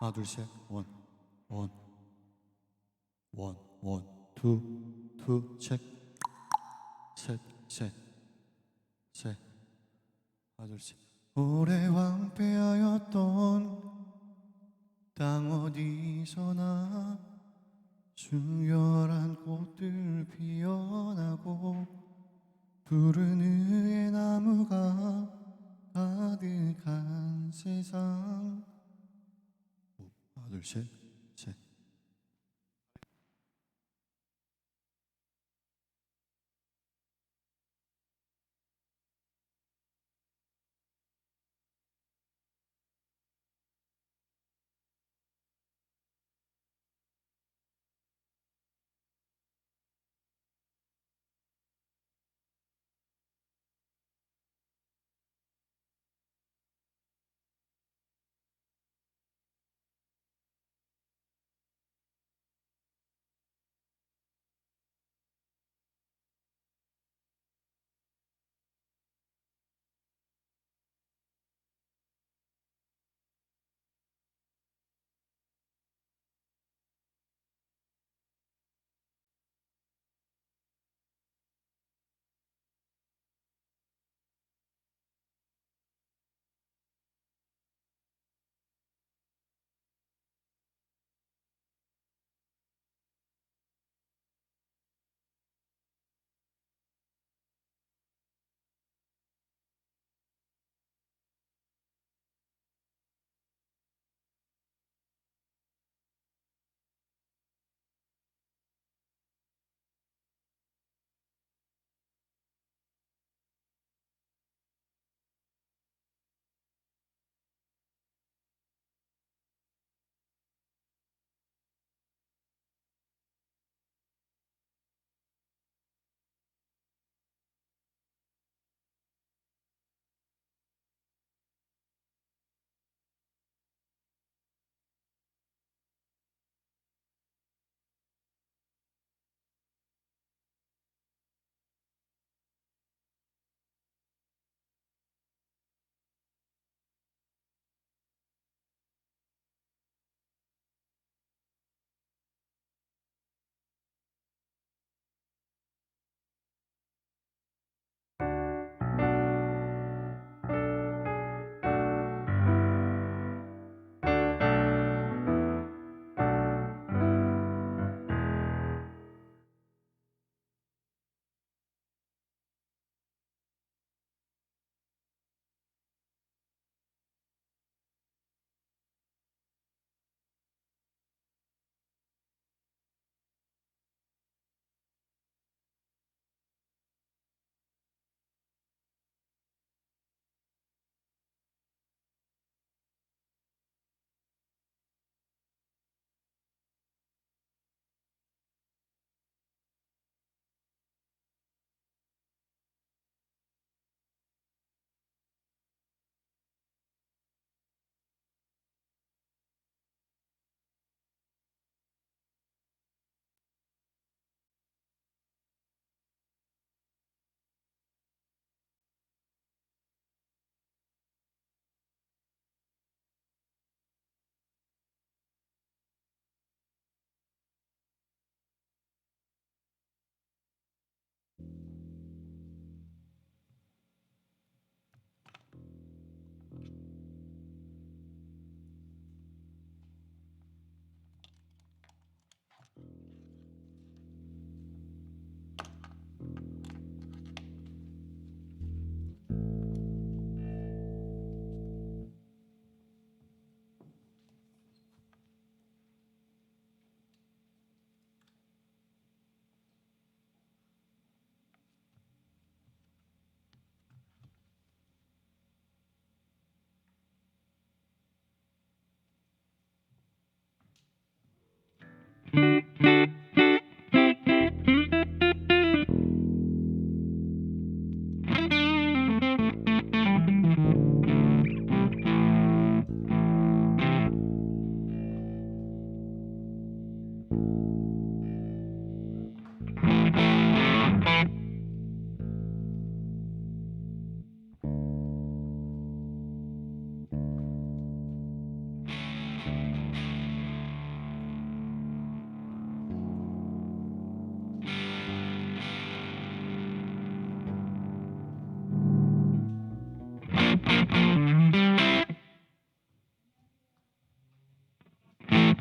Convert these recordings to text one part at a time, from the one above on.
하나 둘 셋 원 원 원 원 투 체크 셋 하나 둘 셋 오래 황폐하였던 땅 어디서나 순결한 꽃들 피어나고 푸른 의의 나무가 가득한 세상. 하나 둘 셋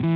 F로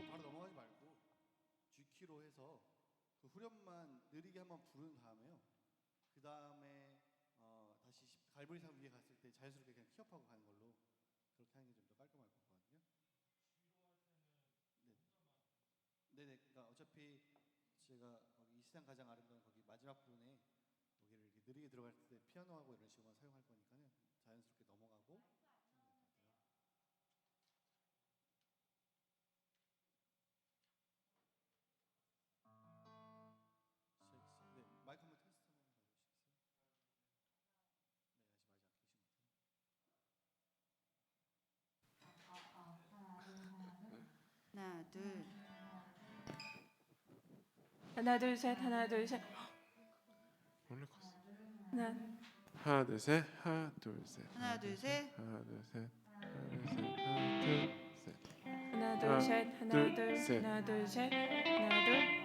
바로 넘어가지 말고 G키로 해서 그 후렴만 느리게 한번 부른 다음에요. 그 다음에 다시 갈무리상 위에 갔을 때 자연스럽게 그냥 키업하고 가는 걸로 그렇게 하는 게 좀 더 깔끔할 것 같거든요. 네. 네네. 그러니까 어차피 제가 거기 이 세상 가장 아름다운 거기 마지막 부분에 여기를 이렇게 느리게 들어갈 때 피아노하고 이런 식으로만 사용할 거니까는 자연스럽게 넘어가고 하면 될 것 같아요. 네, 마이크 한번 테스트 한번 해보시겠어요? 네, 다시 말지 않게 계신 것 같아요. 하나, 둘. 하나 둘 셋 하나 둘 셋 원래 컸어. 하나 하나 둘 셋 하나 둘 셋 하나 둘 셋 하나 둘 셋 하나 둘 셋 하나 둘 셋 하나 둘 셋 하나 둘 셋. 하나 둘 셋 하나 둘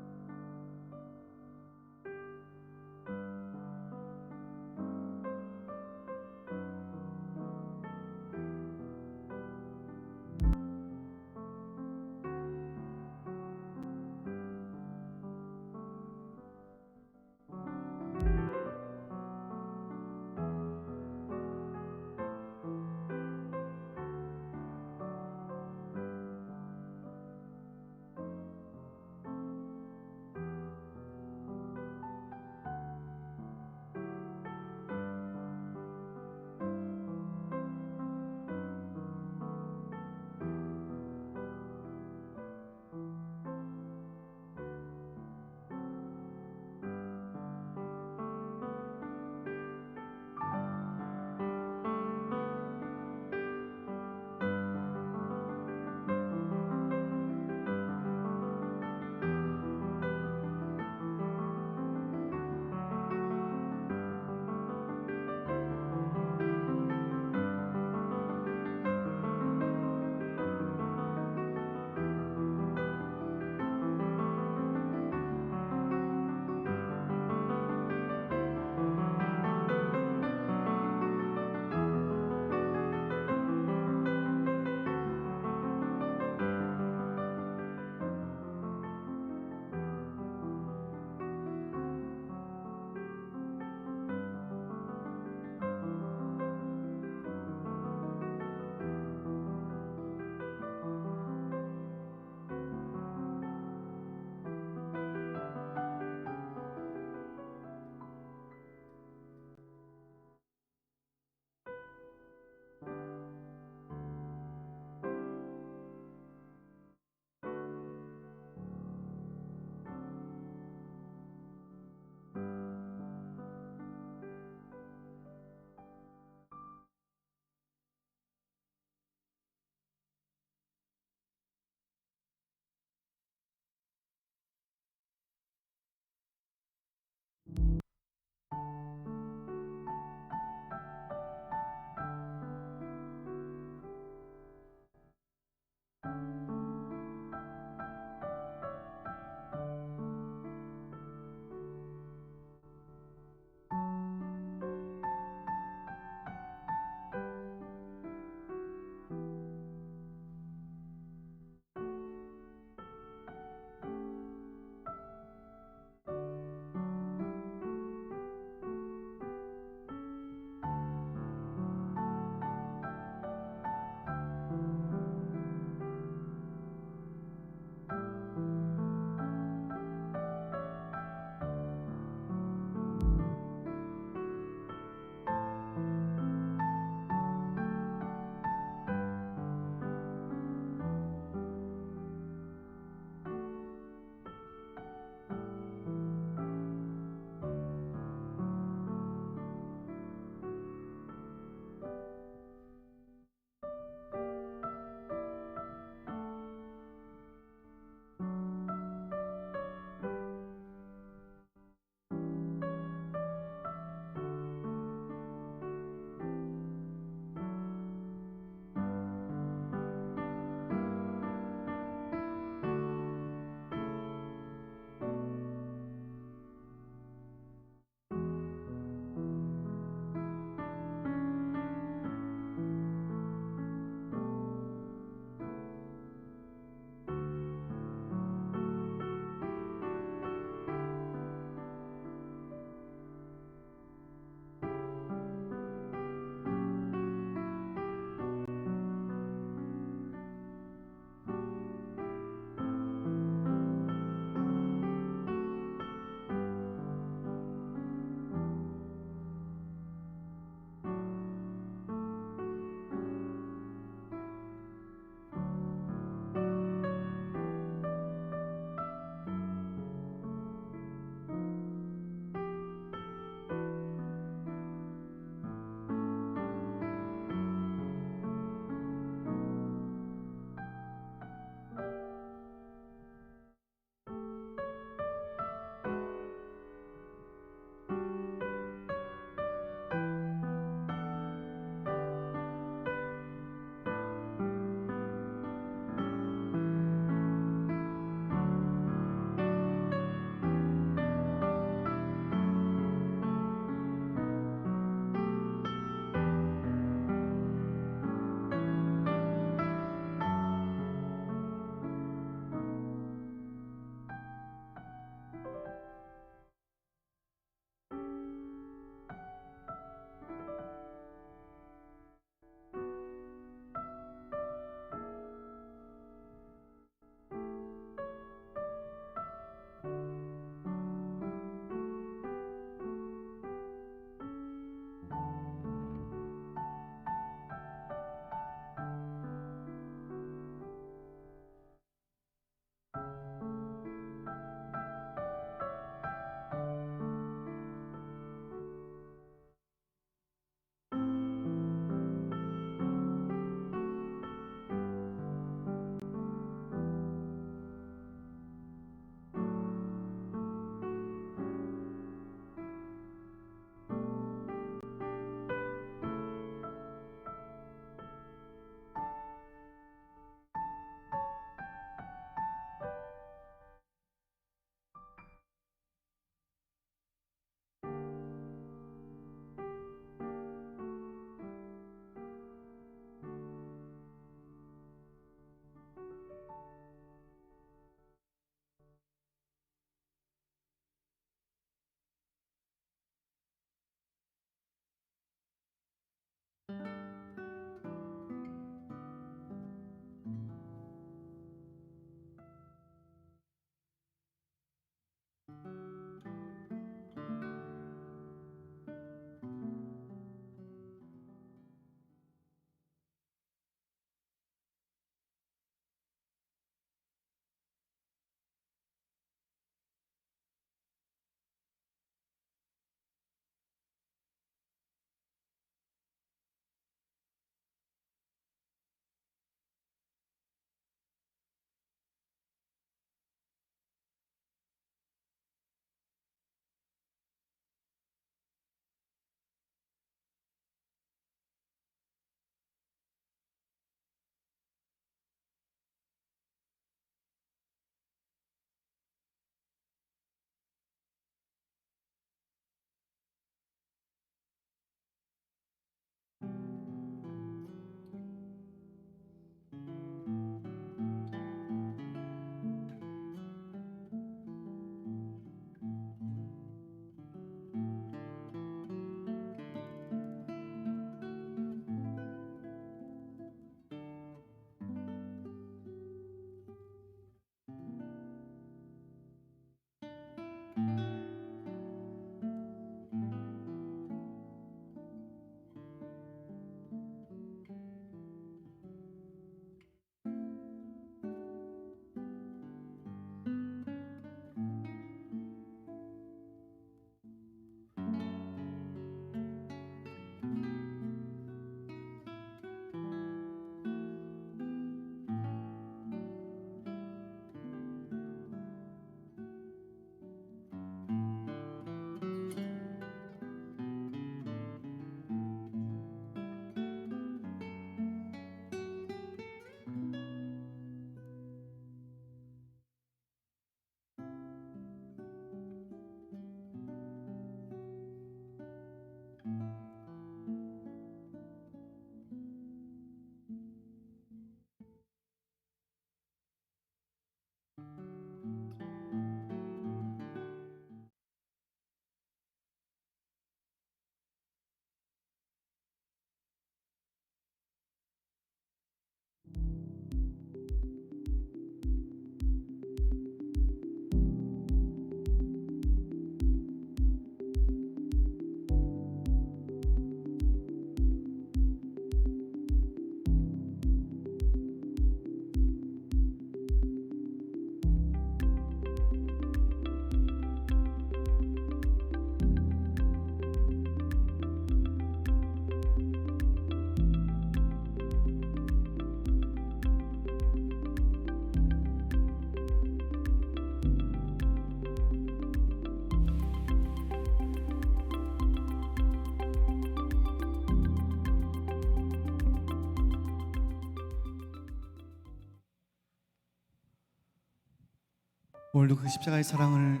오늘도 그 십자가의 사랑을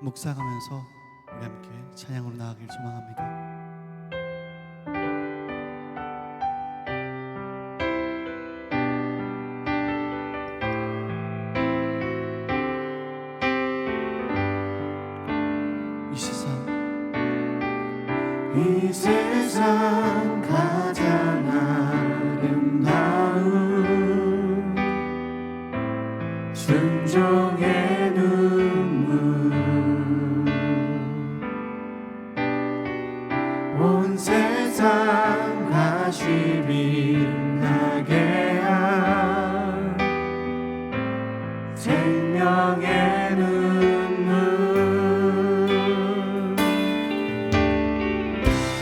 묵상하면서 우리 함께 찬양으로 나아가길 소망합니다. 이 세상 가장 아름다운 순종의 눈물 온 세상 다시 빛나게 한 생명의 눈물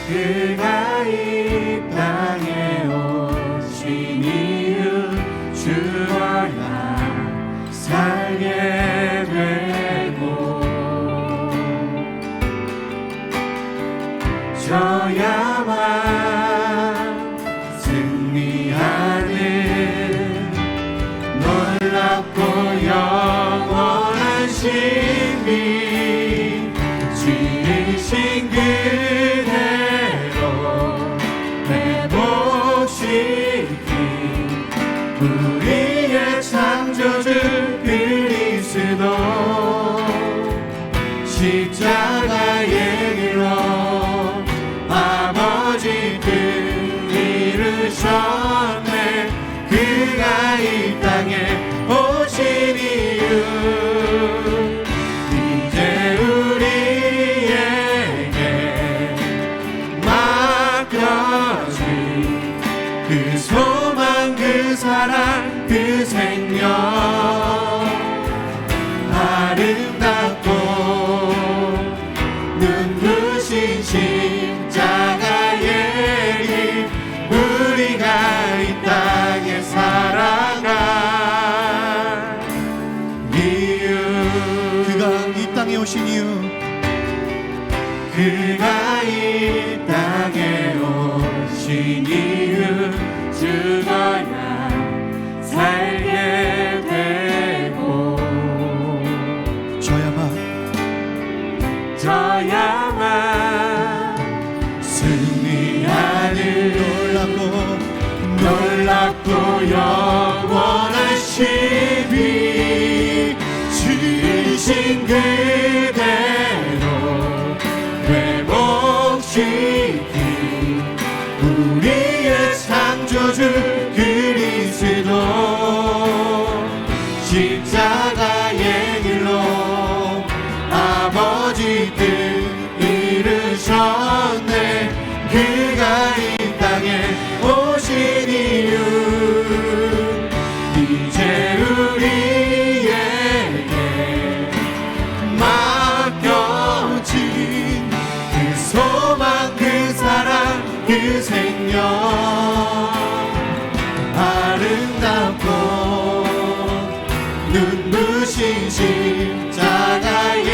그가 이 땅에 오신 이유 죽어야 살게 되고 져야만 승리하는 놀랍고 영원한 신비 지으신 그대로 회복시킨 우리의 창조주 그리스도 십자가의 길로 아버지 뜻 이루셨네 그가 이 땅에 오신 이유 이제 우리에게 맡겨진 그 소망 그 사랑 그 생명 아름답고 눈부신 십자가의 길 우리가 이 땅에 살아간 이유 그가 이 땅에 오신 이유 그가 이 땅에 오신 이유 죽어야 살게 되고 져야만 승리하는 놀랍고 영원한 신비 지으신 그대로 회복시킨 우리의 창조주 그리스도 십자가의 길로 아버지 뜻 이루셨네 그가 이 땅에 오신 이유 이제 우리에게 맡겨진 그 소망 그 사랑 그 생명 아름답고 눈부신 십자가의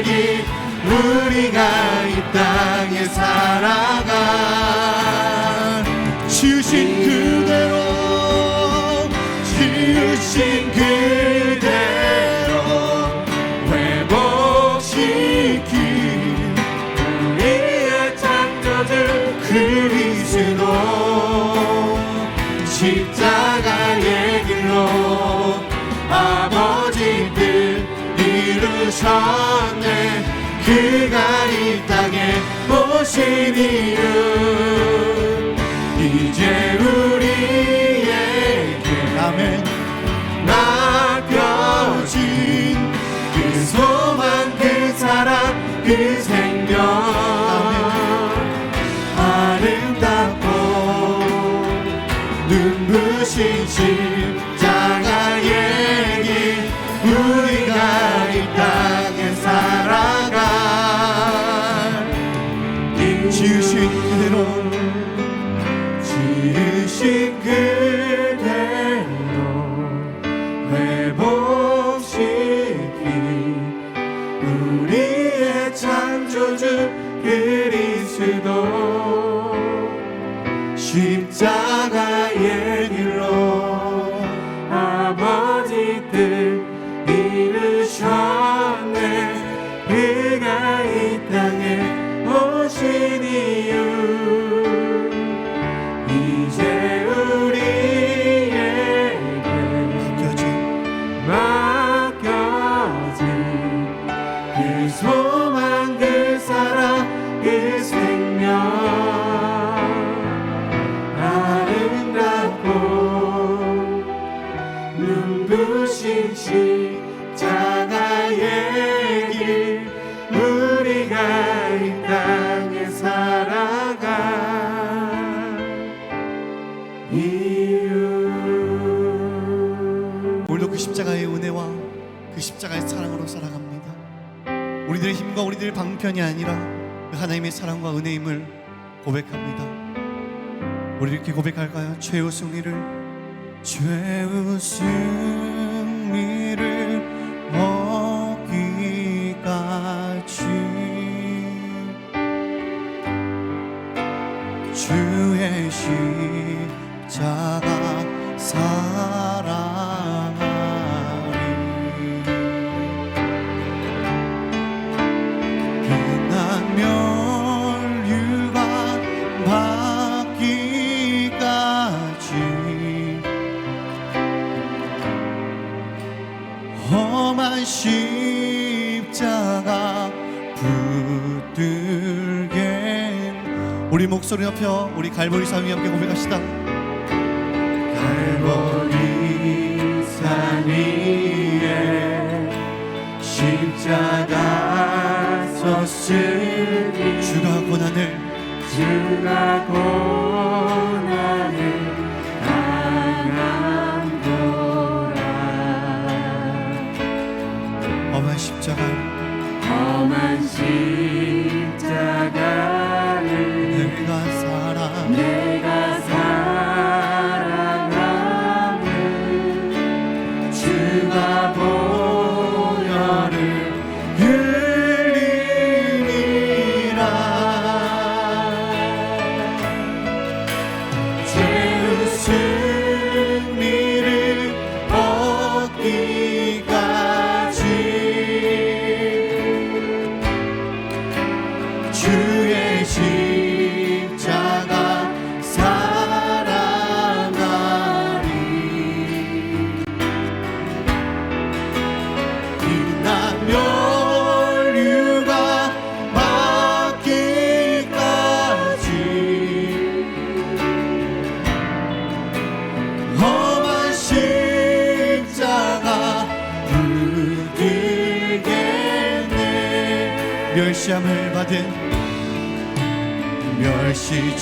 길 우리가 이 땅에 살아가 지으신 그대로 회복시킨 우리의 창조주 그리스도 십자가의 길로 아버지 뜻 이루셨네 그가 이 땅에 오신 이유 이제 우리에게 아멘 맡겨진 그 소망 그 사랑 그 생명 아름답고 눈부신 십자가의 길 우리가 이 땅에 살아가 지으신 그대로 회복시킨 우리의 창조 이 땅에 살아가 이유. 오늘도 그 십자가의 은혜와 그 십자가의 사랑으로 살아갑니다. 우리들의 힘과 우리들의 방편이 아니라 그 하나님의 사랑과 은혜임을 고백합니다. 우리 이렇게 고백할까요? 죄의 승리를 얻기까지 주의 십자가 사랑하리. 빛난 면류관 받기까지 험한 십자가 붙들겐. 우리 목소리 높여 우리 갈보리 산 위에 함께 고백합시다. 갈보리 산 위에 십자가 섰으니 주가 고난을 당함도라. 험한 십자가 험한 십자가를 내가 사랑하는 주가 보혈을 흘리니라. 죄의 승리를 얻기까지 주의 십자가 사랑하리. 빛난 면류가 받기까지 험한 십자가 붙들겠네. 멸시함을 받은 멸시천대받은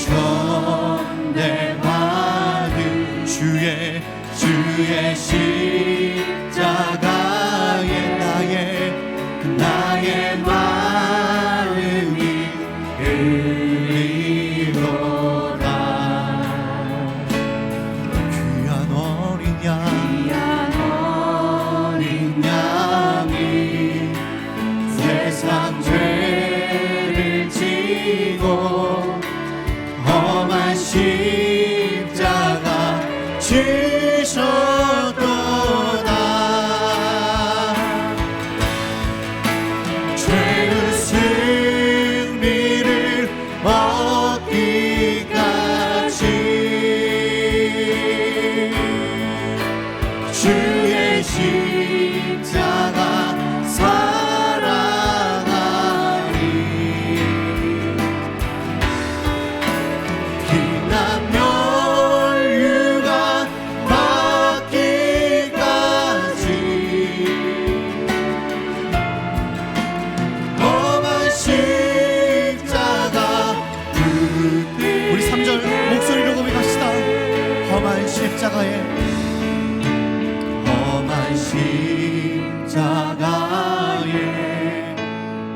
주의 십자가에 나의 마음이 흘리도다. 귀한 어린 양이 세상 죄를 지고 험한 십자가 지셨도다. 죄의 승리를 얻기까지 주의 십자가 사랑하리. 빛난 면류관 받기까지 험한 십자가 우리 3절 목소리로 고백합시다. 험한 십자가에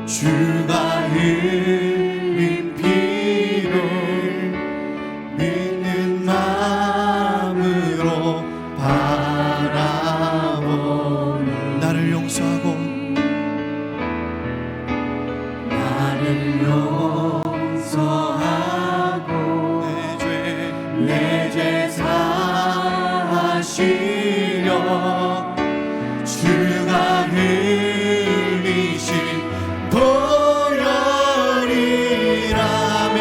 주가 흘린 피를 믿는 마음으로 바라보는 나를 용서하고 내 죄 사하시려 주가 흘리신 보혈이라며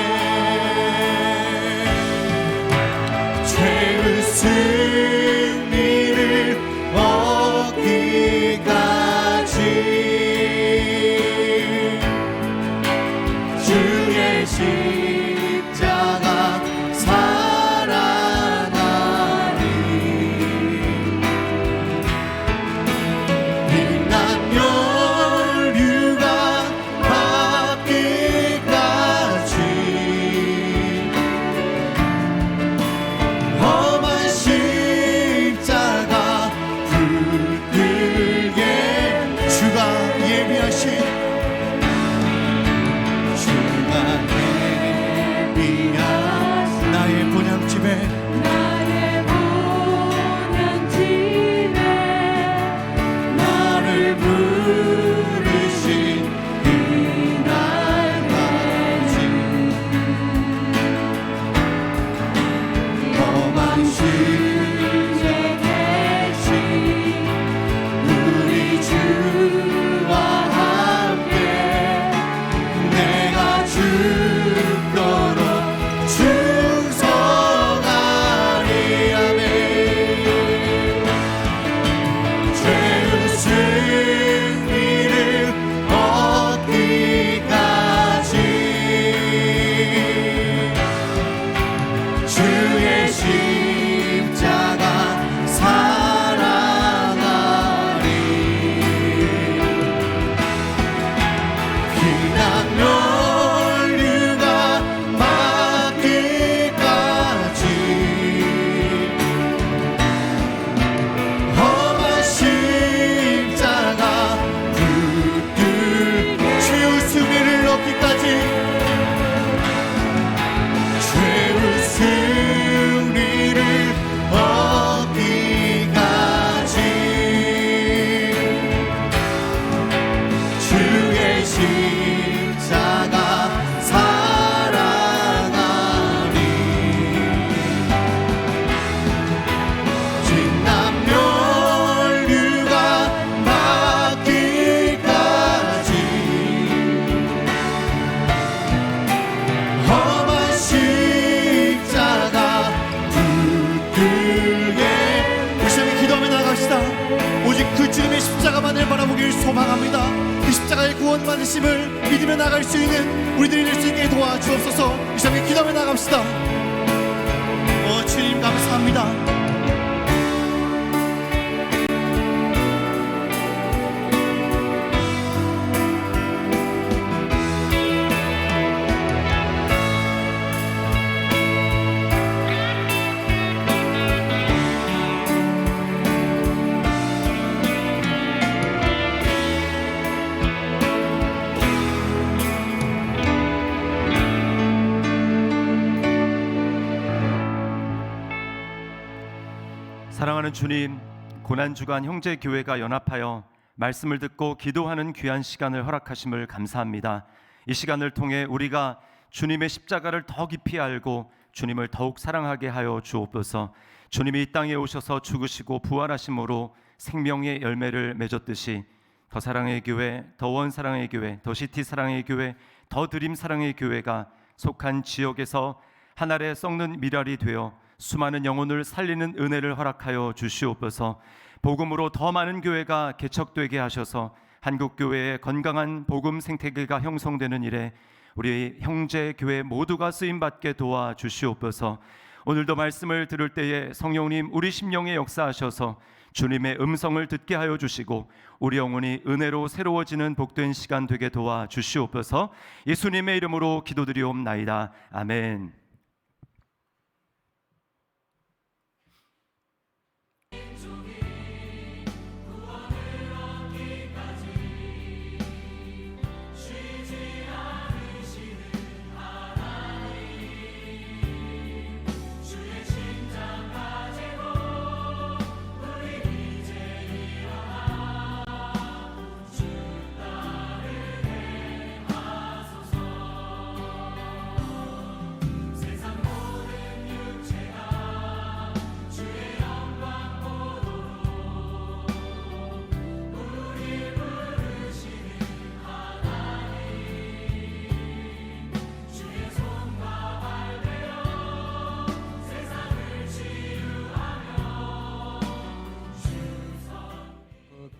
죄의 승리를 얻기까지 주의 십자가 사랑하리. 빛난 면류관 받기까지 멸류가 막기까지 험한 십자가 붙들 죄의 승리를 얻기까지 죄의 승리를 얻기까지 주의 십자가 사랑하니 진남 멸류가 막기까지 험한 십자가 붙들게 우리 시험에 기도하며 나갑시다. 오직 그 주님의 십자가만을 바라보길 소망합니다. 그 십자가의 구원 받으심을 믿으며 나갈 수 있는 우리들이 될 수 있게 도와주옵소서. 이 시험에 기도하며 나갑시다. 주님 감사합니다. 사랑하는 주님, 고난주간 형제교회가 연합하여 말씀을 듣고 기도하는 귀한 시간을 허락하심을 감사합니다. 이 시간을 통해 우리가 주님의 십자가를 더 깊이 알고 주님을 더욱 사랑하게 하여 주옵소서. 주님이 이 땅에 오셔서 죽으시고 부활하심으로 생명의 열매를 맺었듯이 더 사랑의 교회, 더 원 사랑의 교회, 더 시티 사랑의 교회, 더 드림 사랑의 교회가 속한 지역에서 한 알에 썩는 미랄이 되어 수많은 영혼을 살리는 은혜를 허락하여 주시옵소서. 복음으로 더 많은 교회가 개척되게 하셔서 한국교회의 건강한 복음 생태계가 형성되는 일에 우리 형제 교회 모두가 쓰임받게 도와주시옵소서. 오늘도 말씀을 들을 때에 성령님 우리 심령에 역사하셔서 주님의 음성을 듣게 하여 주시고 우리 영혼이 은혜로 새로워지는 복된 시간 되게 도와주시옵소서. 예수님의 이름으로 기도드리옵나이다. 아멘.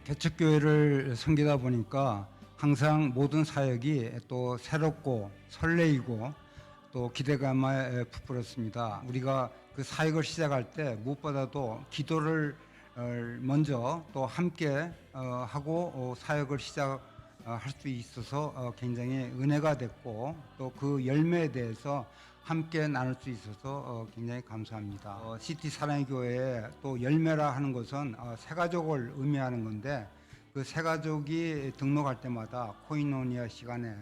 개척교회를 섬기다 보니까 항상 모든 사역이 또 새롭고 설레이고 또 기대감에 부풀었습니다. 우리가 그 사역을 시작할 때 무엇보다도 기도를 먼저 또 함께 하고 사역을 시작할 수 있어서 굉장히 은혜가 됐고 또 그 열매에 대해서 함께 나눌 수 있어서 굉장히 감사합니다. 시티 사랑의 교회에 또 열매라 하는 것은 새 가족을 의미하는 건데 그 새 가족이 등록할 때마다 코이노니아 시간에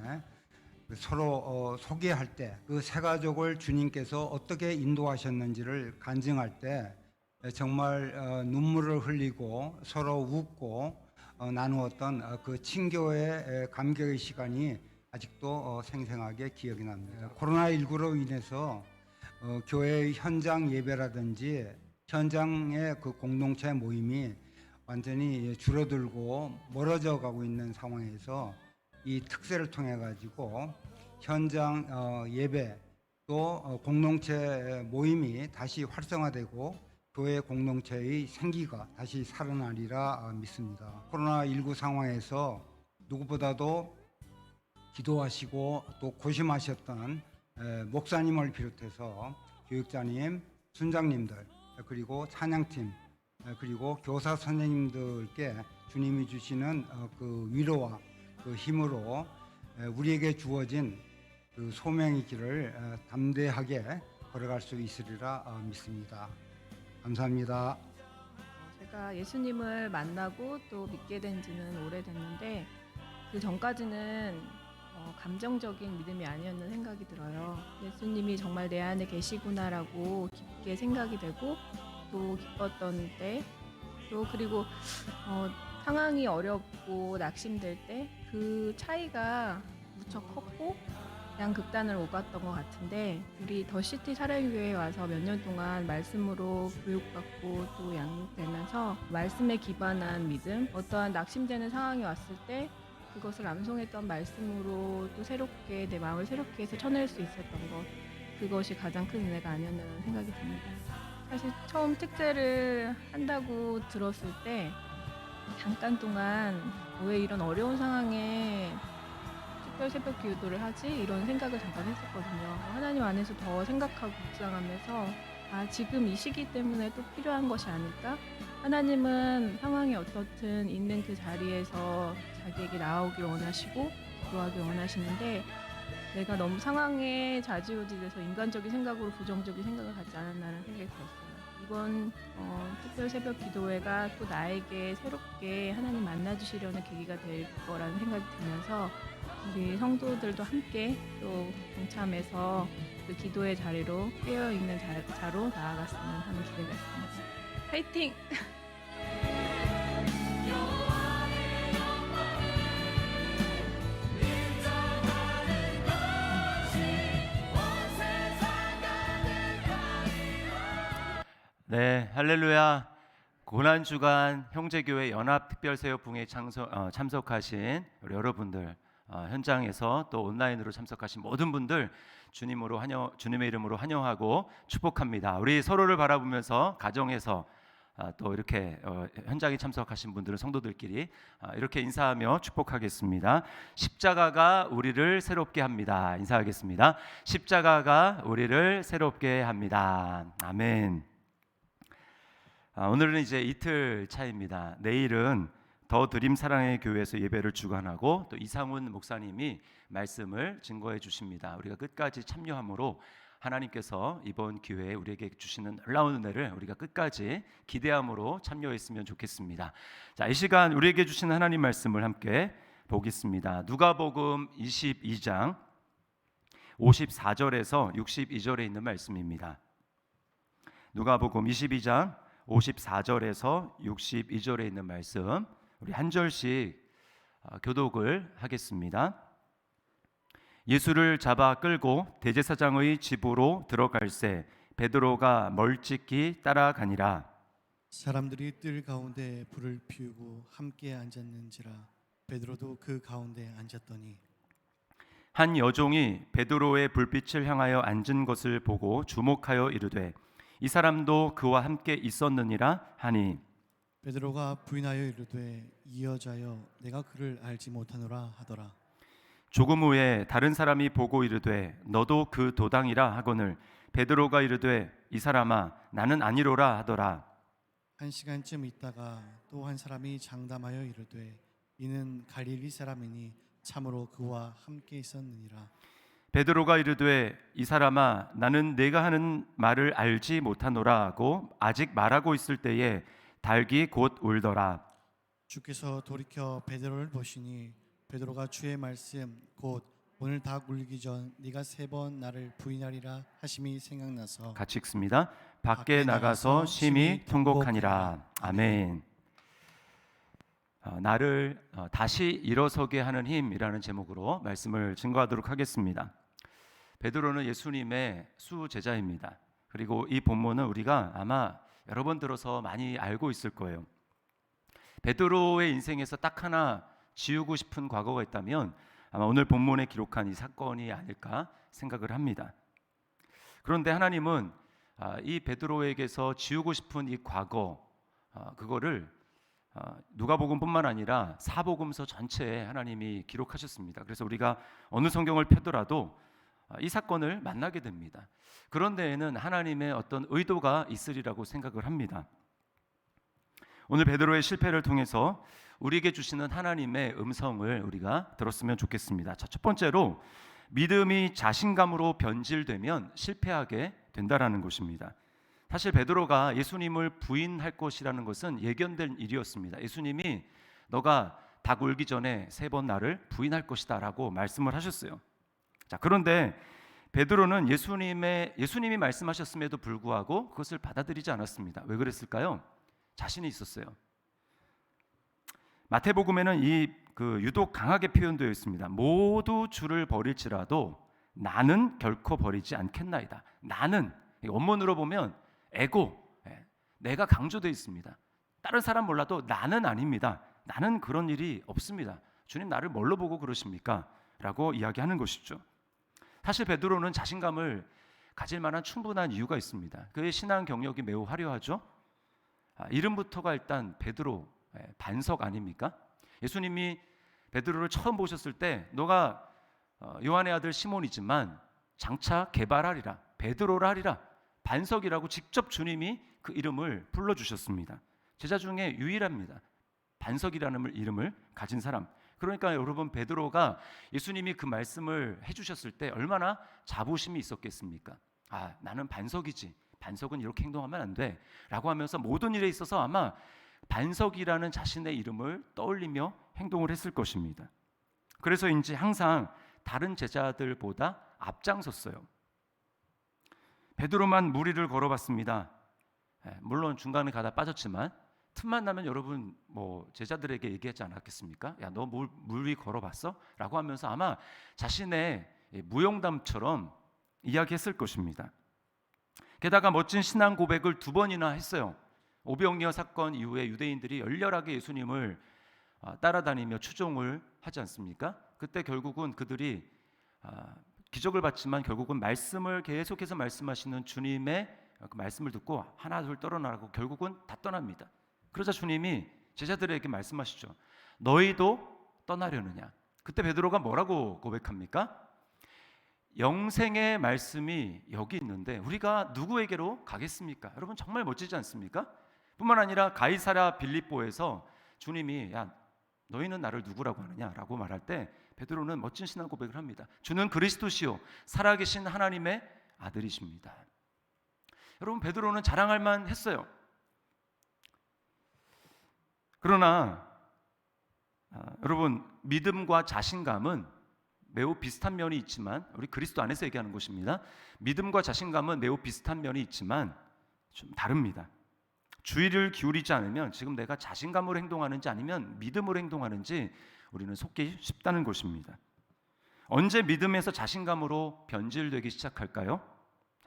서로 소개할 때 그 새 가족을 주님께서 어떻게 인도하셨는지를 간증할 때 정말 눈물을 흘리고 서로 웃고 나누었던 그 친교의 감격의 시간이 아직도 생생하게 기억이 납니다. 코로나19로 인해서 교회 현장 예배라든지 현장의 그 공동체 모임이 완전히 줄어들고 멀어져 가고 있는 상황에서 이 특세를 통해 가지고 현장 예배 또 공동체 모임이 다시 활성화되고 교회 공동체의 생기가 다시 살아나리라 믿습니다. 코로나19 상황에서 누구보다도 기도하시고 또 고심하셨던 목사님을 비롯해서 교육자님, 순장님들 그리고 찬양팀 그리고 교사 선생님들께 주님이 주시는 그 위로와 그 힘으로 우리에게 주어진 그 소명의 길을 담대하게 걸어갈 수 있으리라 믿습니다. 감사합니다. 제가 예수님을 만나고 또 믿게 된 지는 오래됐는데 그 전까지는 감정적인 믿음이 아니었는 생각이 들어요. 예수님이 정말 내 안에 계시구나라고 깊게 생각이 되고 또 기뻤던 때, 또 그리고 상황이 어렵고 낙심될 때 그 차이가 무척 컸고 양극단을 오갔던 것 같은데, 우리 더시티 사랑교회에 와서 몇 년 동안 말씀으로 교육받고 또 양육되면서 말씀에 기반한 믿음, 어떠한 낙심되는 상황이 왔을 때 그것을 암송했던 말씀으로 또 새롭게 내 마음을 새롭게 해서 쳐낼 수 있었던 것, 그것이 가장 큰 은혜가 아니었나 생각이 듭니다. 사실 처음 특제를 한다고 들었을 때 잠깐 동안 왜 이런 어려운 상황에 특별 새벽 기도를 하지? 이런 생각을 잠깐 했었거든요. 하나님 안에서 더 생각하고 묵상하면서 지금 이 시기 때문에 또 필요한 것이 아닐까? 하나님은 상황이 어떻든 있는 그 자리에서 자기에게 나아오길 원하시고 기도하길 원하시는데, 내가 너무 상황에 좌지우지돼서 인간적인 생각으로 부정적인 생각을 갖지 않았나는 생각이 들었어요. 이번 특별 새벽 기도회가 또 나에게 새롭게 하나님 만나주시려는 계기가 될 거라는 생각이 들면서 우리 성도들도 함께 또 동참해서 그 기도의 자리로 깨어있는 자로 나아갔으면 하는 기대가 있습니다. 파이팅! 네, 할렐루야. 고난주간 형제교회 연합특별새벽붕에 참석하신 우리 여러분들, 현장에서 또 온라인으로 참석하신 모든 분들 주님의 이름으로 환영하고 축복합니다. 우리 서로를 바라보면서 가정에서 또 이렇게 현장에 참석하신 분들은 성도들끼리 이렇게 인사하며 축복하겠습니다. 십자가가 우리를 새롭게 합니다. 인사하겠습니다. 십자가가 우리를 새롭게 합니다. 아멘. 오늘은 이제 이틀 차입니다. 내일은 더 드림 사랑의 교회에서 예배를 주관하고 또 이상훈 목사님이 말씀을 증거해 주십니다. 우리가 끝까지 참여함으로 하나님께서 이번 기회에 우리에게 주시는 놀라운 은혜를 우리가 끝까지 기대함으로 참여했으면 좋겠습니다. 자, 이 시간 우리에게 주신 하나님 말씀을 함께 보겠습니다. 누가복음 22장 54절에서 62절에 있는 말씀입니다. 누가복음 22장 54절에서 62절에 있는 말씀, 우리 한 절씩 교독을 하겠습니다. 예수를 잡아 끌고 대제사장의 집으로 들어갈새 베드로가 멀찍이 따라가니라. 사람들이 뜰 가운데 불을 피우고 함께 앉았는지라 베드로도 그 가운데 앉았더니 한 여종이 베드로의 불빛을 향하여 앉은 것을 보고 주목하여 이르되 이 사람도 그와 함께 있었느니라 하니, 베드로가 부인하여 이르되 이 여자여 내가 그를 알지 못하노라 하더라. 조금 후에 다른 사람이 보고 이르되 너도 그 도당이라 하거늘 베드로가 이르되 이 사람아 나는 아니로라 하더라. 한 시간쯤 있다가 또 한 사람이 장담하여 이르되 이는 갈릴리 사람이니 참으로 그와 함께 있었느니라. 베드로가 이르되 이 사람아 나는 내가 하는 말을 알지 못하노라 하고 아직 말하고 있을 때에 닭이 곧 울더라. 주께서 돌이켜 베드로를 보시니 베드로가 주의 말씀 곧 오늘 닭 울기 전 네가 3번 나를 부인하리라 하심이 생각나서 같이 읽습니다. 밖에 나가서 심히 통곡하니라. 아멘. 나를 다시 일어서게 하는 힘이라는 제목으로 말씀을 증거하도록 하겠습니다. 베드로는 예수님의 수제자입니다. 그리고 이 본문은 우리가 아마 여러 번 들어서 많이 알고 있을 거예요. 베드로의 인생에서 딱 하나 지우고 싶은 과거가 있다면 아마 오늘 본문에 기록한 이 사건이 아닐까 생각을 합니다. 그런데 하나님은 이 베드로에게서 지우고 싶은 이 과거, 그거를 누가복음뿐만 아니라 사복음서 전체에 하나님이 기록하셨습니다. 그래서 우리가 어느 성경을 펴더라도 이 사건을 만나게 됩니다. 그런 데에는 하나님의 어떤 의도가 있으리라고 생각을 합니다. 오늘 베드로의 실패를 통해서 우리에게 주시는 하나님의 음성을 우리가 들었으면 좋겠습니다. 자, 첫 번째로 믿음이 자신감으로 변질되면 실패하게 된다라는 것입니다. 사실 베드로가 예수님을 부인할 것이라는 것은 예견된 일이었습니다. 예수님이 너가 닭 울기 전에 3번 나를 부인할 것이다 라고 말씀을 하셨어요. 자, 그런데 베드로는 예수님이 말씀하셨음에도 불구하고 그것을 받아들이지 않았습니다. 왜 그랬을까요? 자신이 있었어요. 마태복음에는 유독 강하게 표현되어 있습니다. 모두 주를 버릴지라도 나는 결코 버리지 않겠나이다. 나는, 원문으로 보면 에고, 내가 강조되어 있습니다. 다른 사람 몰라도 나는 아닙니다. 나는 그런 일이 없습니다. 주님 나를 뭘로 보고 그러십니까? 라고 이야기하는 것이죠. 사실 베드로는 자신감을 가질 만한 충분한 이유가 있습니다. 그의 신앙 경력이 매우 화려하죠. 이름부터가 일단 베드로, 반석 아닙니까? 예수님이 베드로를 처음 보셨을 때 너가 요한의 아들 시몬이지만 장차 개발하리라, 베드로라 하리라, 반석이라고 직접 주님이 그 이름을 불러주셨습니다. 제자 중에 유일합니다. 반석이라는 이름을 가진 사람. 그러니까 여러분, 베드로가 예수님이 그 말씀을 해주셨을 때 얼마나 자부심이 있었겠습니까? 나는 반석이지, 반석은 이렇게 행동하면 안 돼 라고 하면서 모든 일에 있어서 아마 반석이라는 자신의 이름을 떠올리며 행동을 했을 것입니다. 그래서인지 항상 다른 제자들보다 앞장섰어요. 베드로만 무리를 걸어봤습니다. 물론 중간에 가다 빠졌지만 틈만 나면 여러분 제자들에게 얘기하지 않았겠습니까? 야, 너 물 위 걸어봤어? 라고 하면서 아마 자신의 무용담처럼 이야기했을 것입니다. 게다가 멋진 신앙 고백을 2번이나 했어요. 오병이어 사건 이후에 유대인들이 열렬하게 예수님을 따라다니며 추종을 하지 않습니까? 그때 결국은 그들이 기적을 받지만 결국은 말씀을 계속해서 말씀하시는 주님의 그 말씀을 듣고 하나 둘 떨어나라고 결국은 다 떠납니다. 그러자 주님이 제자들에게 말씀하시죠. 너희도 떠나려느냐? 그때 베드로가 뭐라고 고백합니까? 영생의 말씀이 여기 있는데 우리가 누구에게로 가겠습니까? 여러분 정말 멋지지 않습니까? 뿐만 아니라 가이사랴 빌립보에서 주님이 야, 너희는 나를 누구라고 하느냐라고 말할 때 베드로는 멋진 신앙 고백을 합니다. 주는 그리스도시요 살아계신 하나님의 아들이십니다. 여러분, 베드로는 자랑할 만했어요. 그러나 여러분, 믿음과 자신감은 매우 비슷한 면이 있지만, 우리 그리스도 안에서 얘기하는 것입니다. 믿음과 자신감은 매우 비슷한 면이 있지만 좀 다릅니다. 주의를 기울이지 않으면 지금 내가 자신감으로 행동하는지 아니면 믿음으로 행동하는지 우리는 속기 쉽다는 것입니다. 언제 믿음에서 자신감으로 변질되기 시작할까요?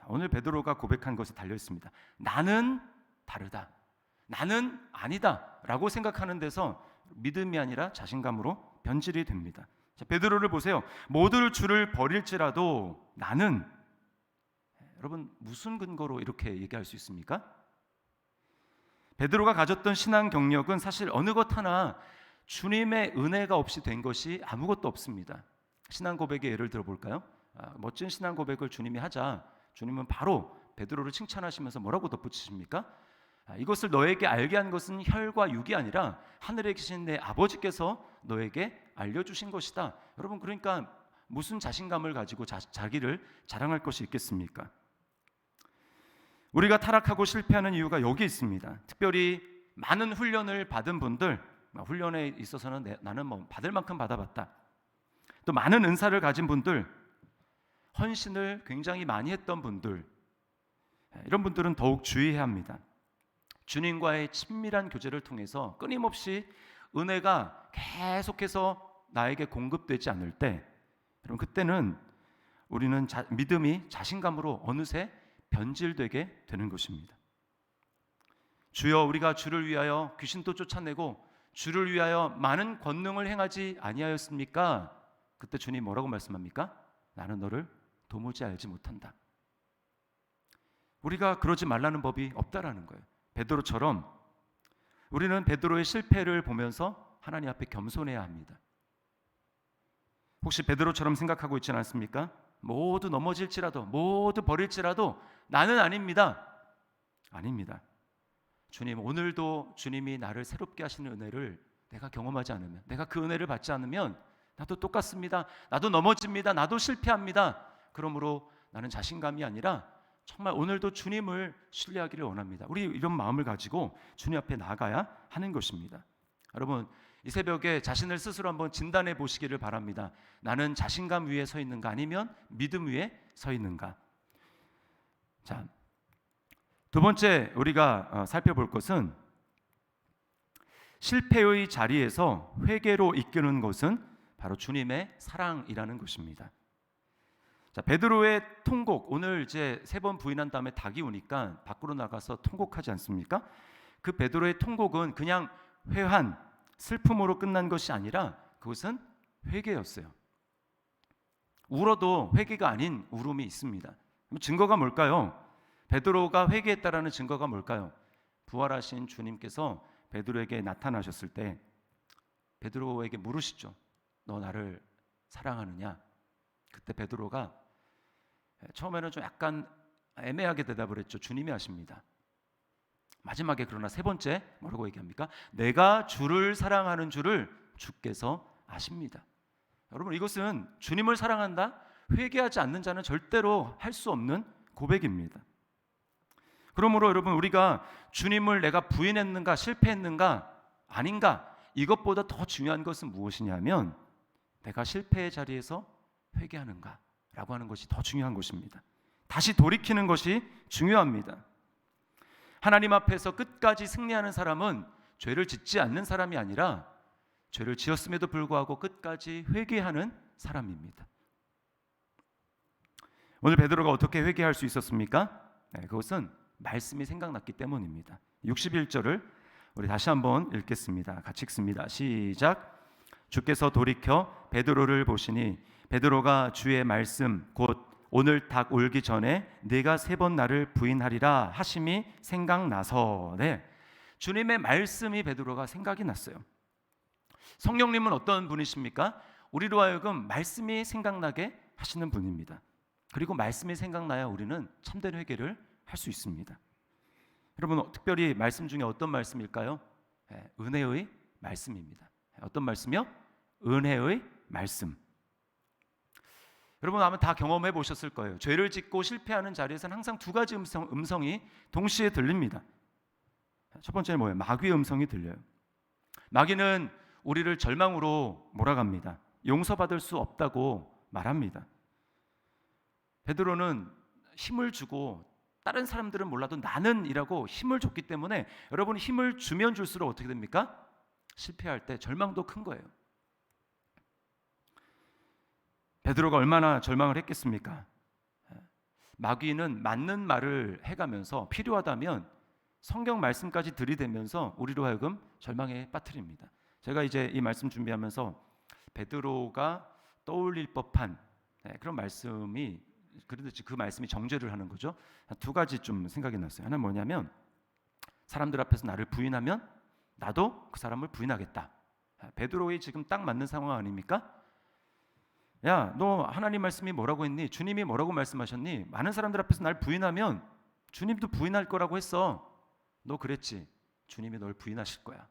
오늘 베드로가 고백한 것에 달려 있습니다. 나는 다르다, 나는 아니다 라고 생각하는 데서 믿음이 아니라 자신감으로 변질이 됩니다. 자, 베드로를 보세요. 모두 주를 버릴지라도 나는, 여러분 무슨 근거로 이렇게 얘기할 수 있습니까? 베드로가 가졌던 신앙 경력은 사실 어느 것 하나 주님의 은혜가 없이 된 것이 아무것도 없습니다. 신앙 고백의 예를 들어볼까요? 멋진 신앙 고백을 주님이 하자 주님은 바로 베드로를 칭찬하시면서 뭐라고 덧붙이십니까? 이것을 너에게 알게 한 것은 혈과 육이 아니라 하늘에 계신 내 아버지께서 너에게 알려주신 것이다. 여러분, 그러니까 무슨 자신감을 가지고 자기를 자랑할 것이 있겠습니까? 우리가 타락하고 실패하는 이유가 여기 있습니다. 특별히 많은 훈련을 받은 분들, 훈련에 있어서는 나는 받을 만큼 받아봤다. 또 많은 은사를 가진 분들, 헌신을 굉장히 많이 했던 분들, 이런 분들은 더욱 주의해야 합니다. 주님과의 친밀한 교제를 통해서 끊임없이 은혜가 계속해서 나에게 공급되지 않을 때, 여러분 그때는 우리는 믿음이 자신감으로 어느새 변질되게 되는 것입니다. 주여, 우리가 주를 위하여 귀신도 쫓아내고 주를 위하여 많은 권능을 행하지 아니하였습니까? 그때 주님 뭐라고 말씀합니까? 나는 너를 도무지 알지 못한다. 우리가 그러지 말라는 법이 없다라는 거예요. 베드로처럼 우리는 베드로의 실패를 보면서 하나님 앞에 겸손해야 합니다. 혹시 베드로처럼 생각하고 있지 않습니까? 모두 넘어질지라도, 모두 버릴지라도 나는 아닙니다. 아닙니다. 주님, 오늘도 주님이 나를 새롭게 하시는 은혜를 내가 경험하지 않으면, 내가 그 은혜를 받지 않으면 나도 똑같습니다. 나도 넘어집니다. 나도 실패합니다. 그러므로 나는 자신감이 아니라 정말 오늘도 주님을 신뢰하기를 원합니다. 우리 이런 마음을 가지고 주님 앞에 나가야 하는 것입니다. 여러분, 이 새벽에 자신을 스스로 한번 진단해 보시기를 바랍니다. 나는 자신감 위에 서 있는가 아니면 믿음 위에 서 있는가? 자, 두 번째 우리가 살펴볼 것은 실패의 자리에서 회개로 이끄는 것은 바로 주님의 사랑이라는 것입니다. 자, 베드로의 통곡, 오늘 이제 3번 부인한 다음에 닭이 오니까 밖으로 나가서 통곡하지 않습니까? 그 베드로의 통곡은 그냥 회한, 슬픔으로 끝난 것이 아니라 그것은 회개였어요. 울어도 회개가 아닌 울음이 있습니다. 증거가 뭘까요? 베드로가 회개했다라는 증거가 뭘까요? 부활하신 주님께서 베드로에게 나타나셨을 때 베드로에게 물으시죠. 너 나를 사랑하느냐? 그때 베드로가 처음에는 좀 약간 애매하게 대답을 했죠. 주님이 아십니다. 마지막에 그러나 세 번째 뭐라고 얘기합니까? 내가 주를 사랑하는 줄을 주께서 아십니다. 여러분, 이것은 주님을 사랑한다? 회개하지 않는 자는 절대로 할 수 없는 고백입니다. 그러므로 여러분, 우리가 주님을 내가 부인했는가 실패했는가 아닌가, 이것보다 더 중요한 것은 무엇이냐면 내가 실패의 자리에서 회개하는가 라고 하는 것이 더 중요한 것입니다. 다시 돌이키는 것이 중요합니다. 하나님 앞에서 끝까지 승리하는 사람은 죄를 짓지 않는 사람이 아니라 죄를 지었음에도 불구하고 끝까지 회개하는 사람입니다. 오늘 베드로가 어떻게 회개할 수 있었습니까? 그것은 말씀이 생각났기 때문입니다. 61절을 우리 다시 한번 읽겠습니다. 같이 읽습니다. 시작. 주께서 돌이켜 베드로를 보시니 베드로가 주의 말씀 곧 오늘 닭 울기 전에 네가 3번 나를 부인하리라 하심이 생각나서, 주님의 말씀이 베드로가 생각이 났어요. 성령님은 어떤 분이십니까? 우리로 하여금 말씀이 생각나게 하시는 분입니다. 그리고 말씀이 생각나야 우리는 참된 회개를 할 수 있습니다. 여러분, 특별히 말씀 중에 어떤 말씀일까요? 은혜의 말씀입니다. 어떤 말씀이요? 은혜의 말씀. 여러분 아마 다 경험해 보셨을 거예요. 죄를 짓고 실패하는 자리에서는 항상 두 가지 음성이 동시에 들립니다. 첫 번째는 뭐예요? 마귀의 음성이 들려요. 마귀는 우리를 절망으로 몰아갑니다. 용서받을 수 없다고 말합니다. 베드로는 힘을 주고 다른 사람들은 몰라도 나는 이라고 힘을 줬기 때문에 여러분, 힘을 주면 줄수록 어떻게 됩니까? 실패할 때 절망도 큰 거예요. 베드로가 얼마나 절망을 했겠습니까? 마귀는 맞는 말을 해가면서 필요하다면 성경 말씀까지 들이대면서 우리로 하여금 절망에 빠뜨립니다. 제가 이제 이 말씀 준비하면서 베드로가 떠올릴 법한 그런 말씀이, 그런데 그 말씀이 정죄를 하는 거죠. 두 가지 좀 생각이 났어요. 하나는 뭐냐면 사람들 앞에서 나를 부인하면 나도 그 사람을 부인하겠다. 베드로의 지금 딱 맞는 상황 아닙니까? 야, 너 하나님 말씀이 뭐라고 했니? 주님이 뭐라고 말씀하셨니? 많은 사람들 앞에서 날 부인하면 주님도 부인할 거라고 했어. 너 그랬지? 주님이 널 부인하실 거야.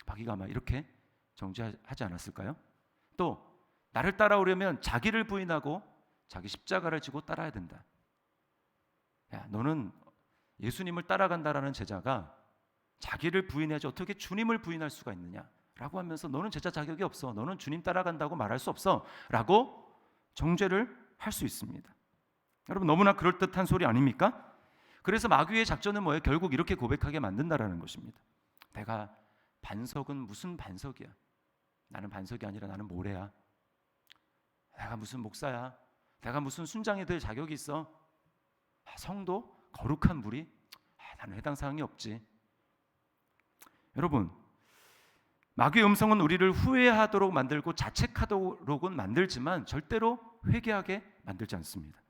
마귀가 아마 이렇게 정죄하지 않았을까요? 또 나를 따라오려면 자기를 부인하고 자기 십자가를 지고 따라야 된다. 야, 너는 예수님을 따라간다라는 제자가 자기를 부인해야지 어떻게 주님을 부인할 수가 있느냐 라고 하면서 너는 제자 자격이 없어, 너는 주님 따라간다고 말할 수 없어 라고 정죄를 할 수 있습니다. 여러분, 너무나 그럴듯한 소리 아닙니까? 그래서 마귀의 작전은 뭐예요? 결국 이렇게 고백하게 만든다라는 것입니다. 내가 반석은 무슨 반석이야? 나는 반석이 아니라 나는 모래야. 내가 무슨 목사야? 내가 무슨 순장이 될 자격이 있어? 성도? 거룩한 무리? 나는 해당 사항이 없지. 여러분, 마귀의 음성은 우리를 후회하도록 만들고 자책하도록은 만들지만 절대로 회개하게 만들지 않습니다.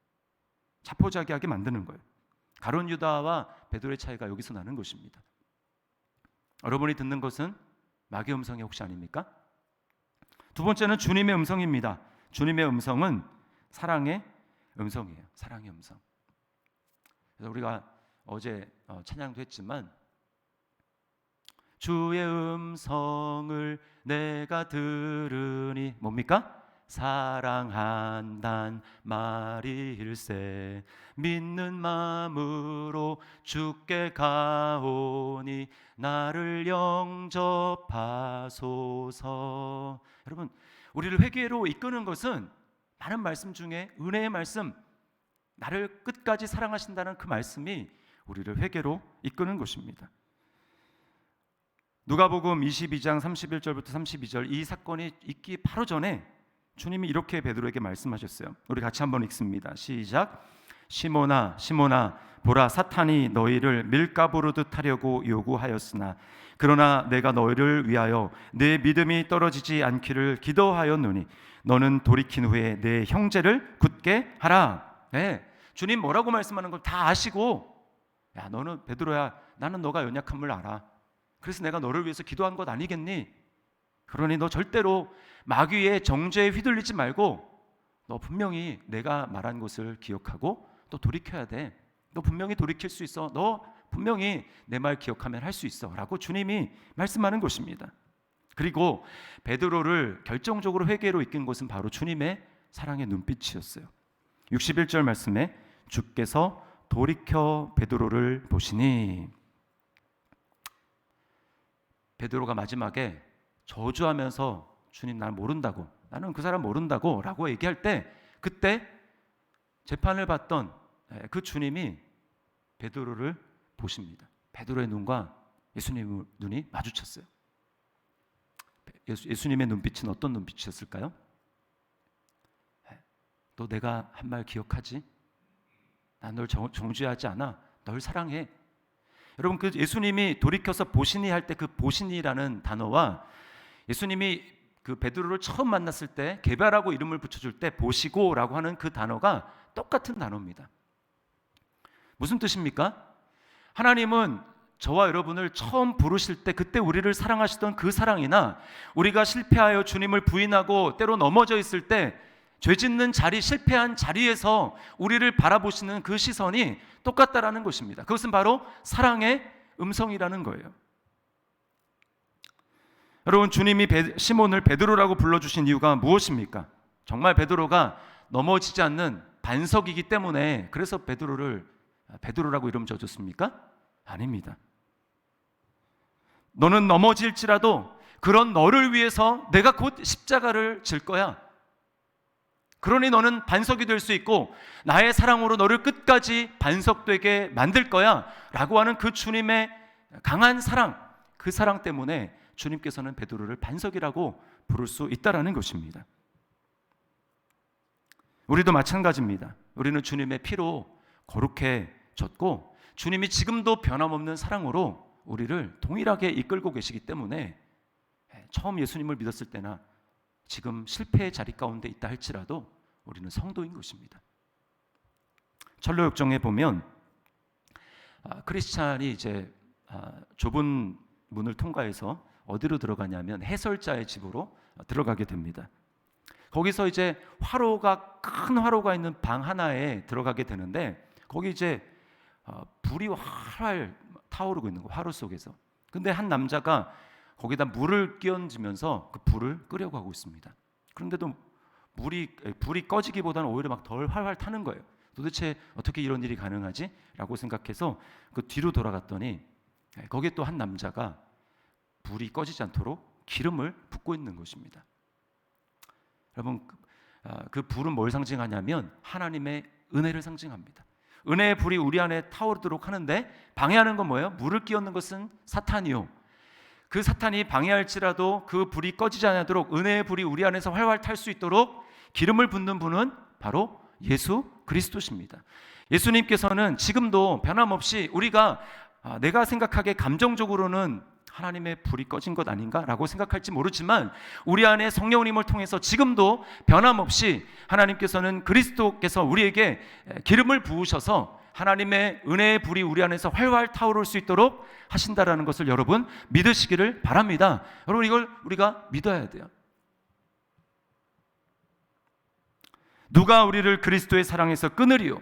자포자기하게 만드는 거예요. 가룟 유다와 베드로의 차이가 여기서 나는 것입니다. 여러분이 듣는 것은 마귀의 음성이 혹시 아닙니까? 두 번째는 주님의 음성입니다. 주님의 음성은 사랑의 음성이에요. 사랑의 음성. 그래서 우리가 어제 찬양도 했지만 주의 음성을 내가 들으니 뭡니까? 사랑한단 말일세. 믿는 마음으로 주께 가오니 나를 영접하소서. 여러분, 우리를 회개로 이끄는 것은 많은 말씀 중에 은혜의 말씀, 나를 끝까지 사랑하신다는 그 말씀이 우리를 회개로 이끄는 것입니다. 누가복음 22장 31절부터 32절, 이 사건이 있기 바로 전에 주님이 이렇게 베드로에게 말씀하셨어요. 우리 같이 한번 읽습니다. 시작. 시몬아 시몬아, 보라, 사탄이 너희를 밀가부르듯 하려고 요구하였으나 그러나 내가 너희를 위하여 내 믿음이 떨어지지 않기를 기도하였노니 너는 돌이킨 후에 내 형제를 굳게 하라. 네, 주님 뭐라고 말씀하는 걸 다 아시고, 야, 너는 베드로야, 나는 너가 연약함을 알아. 그래서 내가 너를 위해서 기도한 것 아니겠니? 그러니 너 절대로 마귀의 정죄에 휘둘리지 말고 너 분명히 내가 말한 것을 기억하고 또 돌이켜야 돼. 너 분명히 돌이킬 수 있어. 너 분명히 내 말 기억하면 할 수 있어 라고 주님이 말씀하는 것입니다. 그리고 베드로를 결정적으로 회개로 이끈 것은 바로 주님의 사랑의 눈빛이었어요. 61절 말씀에 주께서 돌이켜 베드로를 보시니, 베드로가 마지막에 저주하면서 주님 날 모른다고, 나는 그 사람 모른다고 라고 얘기할 때, 그때 재판을 받던 그 주님이 베드로를 보십니다. 베드로의 눈과 예수님의 눈이 마주쳤어요. 예수님의 눈빛은 어떤 눈빛이었을까요? 너 내가 한 말 기억하지? 난 널 정죄하지 않아. 널 사랑해. 여러분, 그 예수님이 돌이켜서 보시니 할 때 그 보시니라는 단어와 예수님이 그 베드로를 처음 만났을 때 개바라고 이름을 붙여줄 때 보시고라고 하는 그 단어가 똑같은 단어입니다. 무슨 뜻입니까? 하나님은 저와 여러분을 처음 부르실 때 그때 우리를 사랑하시던 그 사랑이나 우리가 실패하여 주님을 부인하고 때로 넘어져 있을 때 죄 짓는 자리, 실패한 자리에서 우리를 바라보시는 그 시선이 똑같다라는 것입니다. 그것은 바로 사랑의 음성이라는 거예요. 여러분, 주님이 시몬을 베드로라고 불러주신 이유가 무엇입니까? 정말 베드로가 넘어지지 않는 반석이기 때문에 그래서 베드로라고 이름 지어줬습니까? 아닙니다. 너는 넘어질지라도 그런 너를 위해서 내가 곧 십자가를 질 거야. 그러니 너는 반석이 될 수 있고 나의 사랑으로 너를 끝까지 반석되게 만들 거야 라고 하는 그 주님의 강한 사랑, 그 사랑 때문에 주님께서는 베드로를 반석이라고 부를 수 있다라는 것입니다. 우리도 마찬가지입니다. 우리는 주님의 피로 거룩해졌고 주님이 지금도 변함없는 사랑으로 우리를 동일하게 이끌고 계시기 때문에 처음 예수님을 믿었을 때나 지금 실패의 자리 가운데 있다 할지라도 우리는 성도인 것입니다. 철로역정에 보면 크리스찬이 이제 좁은 문을 통과해서 어디로 들어가냐면 해설자의 집으로 들어가게 됩니다. 거기서 이제 큰 화로가 있는 방 하나에 들어가게 되는데 거기 이제 불이 활활 타오르고 있는 거, 화로 속에서. 근데 한 남자가 거기다 물을 끼얹으면서 그 불을 끄려고 하고 있습니다. 그런데도 불이 꺼지기보다는 오히려 막 덜 활활 타는 거예요. 도대체 어떻게 이런 일이 가능하지? 라고 생각해서 그 뒤로 돌아갔더니 거기에 또 한 남자가 불이 꺼지지 않도록 기름을 붓고 있는 것입니다. 여러분, 그 불은 뭘 상징하냐면 하나님의 은혜를 상징합니다. 은혜의 불이 우리 안에 타오르도록 하는데 방해하는 건 뭐예요? 물을 끼얹는 것은 사탄이요. 그 사탄이 방해할지라도 그 불이 꺼지지 않도록 은혜의 불이 우리 안에서 활활 탈 수 있도록 기름을 붓는 분은 바로 예수 그리스도십니다. 예수님께서는 지금도 변함없이 우리가 내가 생각하기에 감정적으로는 하나님의 불이 꺼진 것 아닌가라고 생각할지 모르지만 우리 안에 성령님을 통해서 지금도 변함없이 하나님께서는 그리스도께서 우리에게 기름을 부으셔서 하나님의 은혜의 불이 우리 안에서 활활 타오를 수 있도록 하신다라는 것을 여러분 믿으시기를 바랍니다. 여러분, 이걸 우리가 믿어야 돼요. 누가 우리를 그리스도의 사랑에서 끊으리요?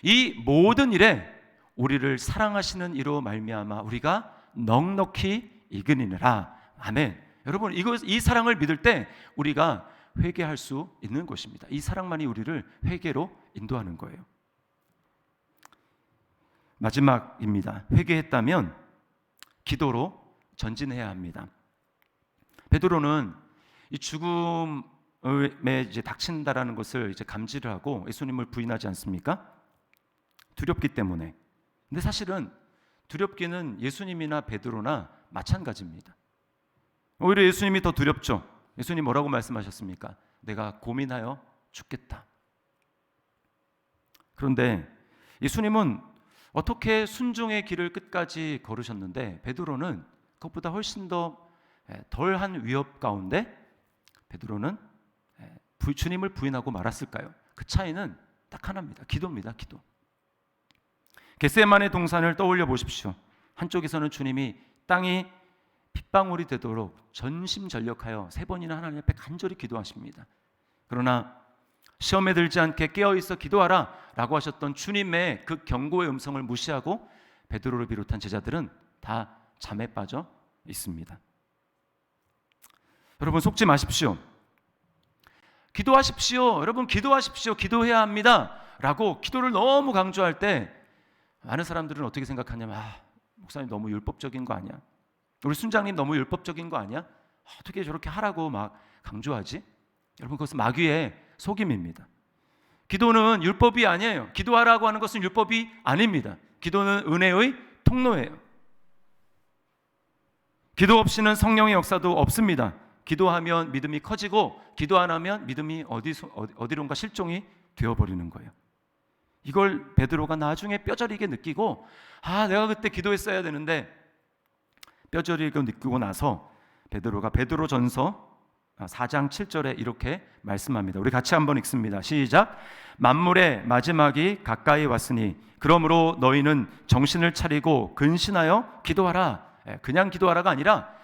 이 모든 일에 우리를 사랑하시는 이로 말미암아 우리가 넉넉히 이기느니라. 아멘. 여러분, 이 사랑을 믿을 때 우리가 회개할 수 있는 것입니다. 이 사랑만이 우리를 회개로 인도하는 거예요. 마지막입니다. 회개했다면 기도로 전진해야 합니다. 베드로는 이 죽음에 이제 닥친다라는 것을 이제 감지를 하고 예수님을 부인하지 않습니까? 두렵기 때문에. 근데 사실은 두렵기는 예수님이나 베드로나 마찬가지입니다. 오히려 예수님이 더 두렵죠. 예수님 뭐라고 말씀하셨습니까? 내가 고민하여 죽겠다. 그런데 예수님은 어떻게 순종의 길을 끝까지 걸으셨는데 베드로는 그것보다 훨씬 더 덜한 위협 가운데 베드로는 주님을 부인하고 말았을까요? 그 차이는 딱 하나입니다. 기도입니다. 기도. 겟세마네 동산을 떠올려 보십시오. 한쪽에서는 주님이 땅이 핏방울이 되도록 전심전력하여 3번이나 하나님 앞에 간절히 기도하십니다. 그러나 시험에 들지 않게 깨어있어 기도하라 라고 하셨던 주님의 그 경고의 음성을 무시하고 베드로를 비롯한 제자들은 다 잠에 빠져 있습니다. 여러분, 속지 마십시오. 기도하십시오. 여러분, 기도하십시오. 기도해야 합니다 라고 기도를 너무 강조할 때 많은 사람들은 어떻게 생각하냐면, 목사님 너무 율법적인 거 아니야? 우리 순장님 너무 율법적인 거 아니야? 어떻게 저렇게 하라고 막 강조하지? 여러분, 그것은 마귀의 속임입니다. 기도는 율법이 아니에요. 기도하라고 하는 것은 율법이 아닙니다. 기도는 은혜의 통로예요. 기도 없이는 성령의 역사도 없습니다. 기도하면 믿음이 커지고 기도 안 하면 믿음이 어디론가 실종이 되어버리는 거예요. 이걸 베드로가 나중에 뼈저리게 느끼고, 내가 그때 기도했어야 되는데, 뼈저리게 느끼고 나서 베드로가 베드로전서 4장 7절에 이렇게 말씀합니다. 우리 같이 한번 읽습니다. 시작. 만물의 마지막이 가까이 왔으니 그러므로 너희는 정신을 차리고 근신하여 기도하라. 그냥 기도하라가 아니라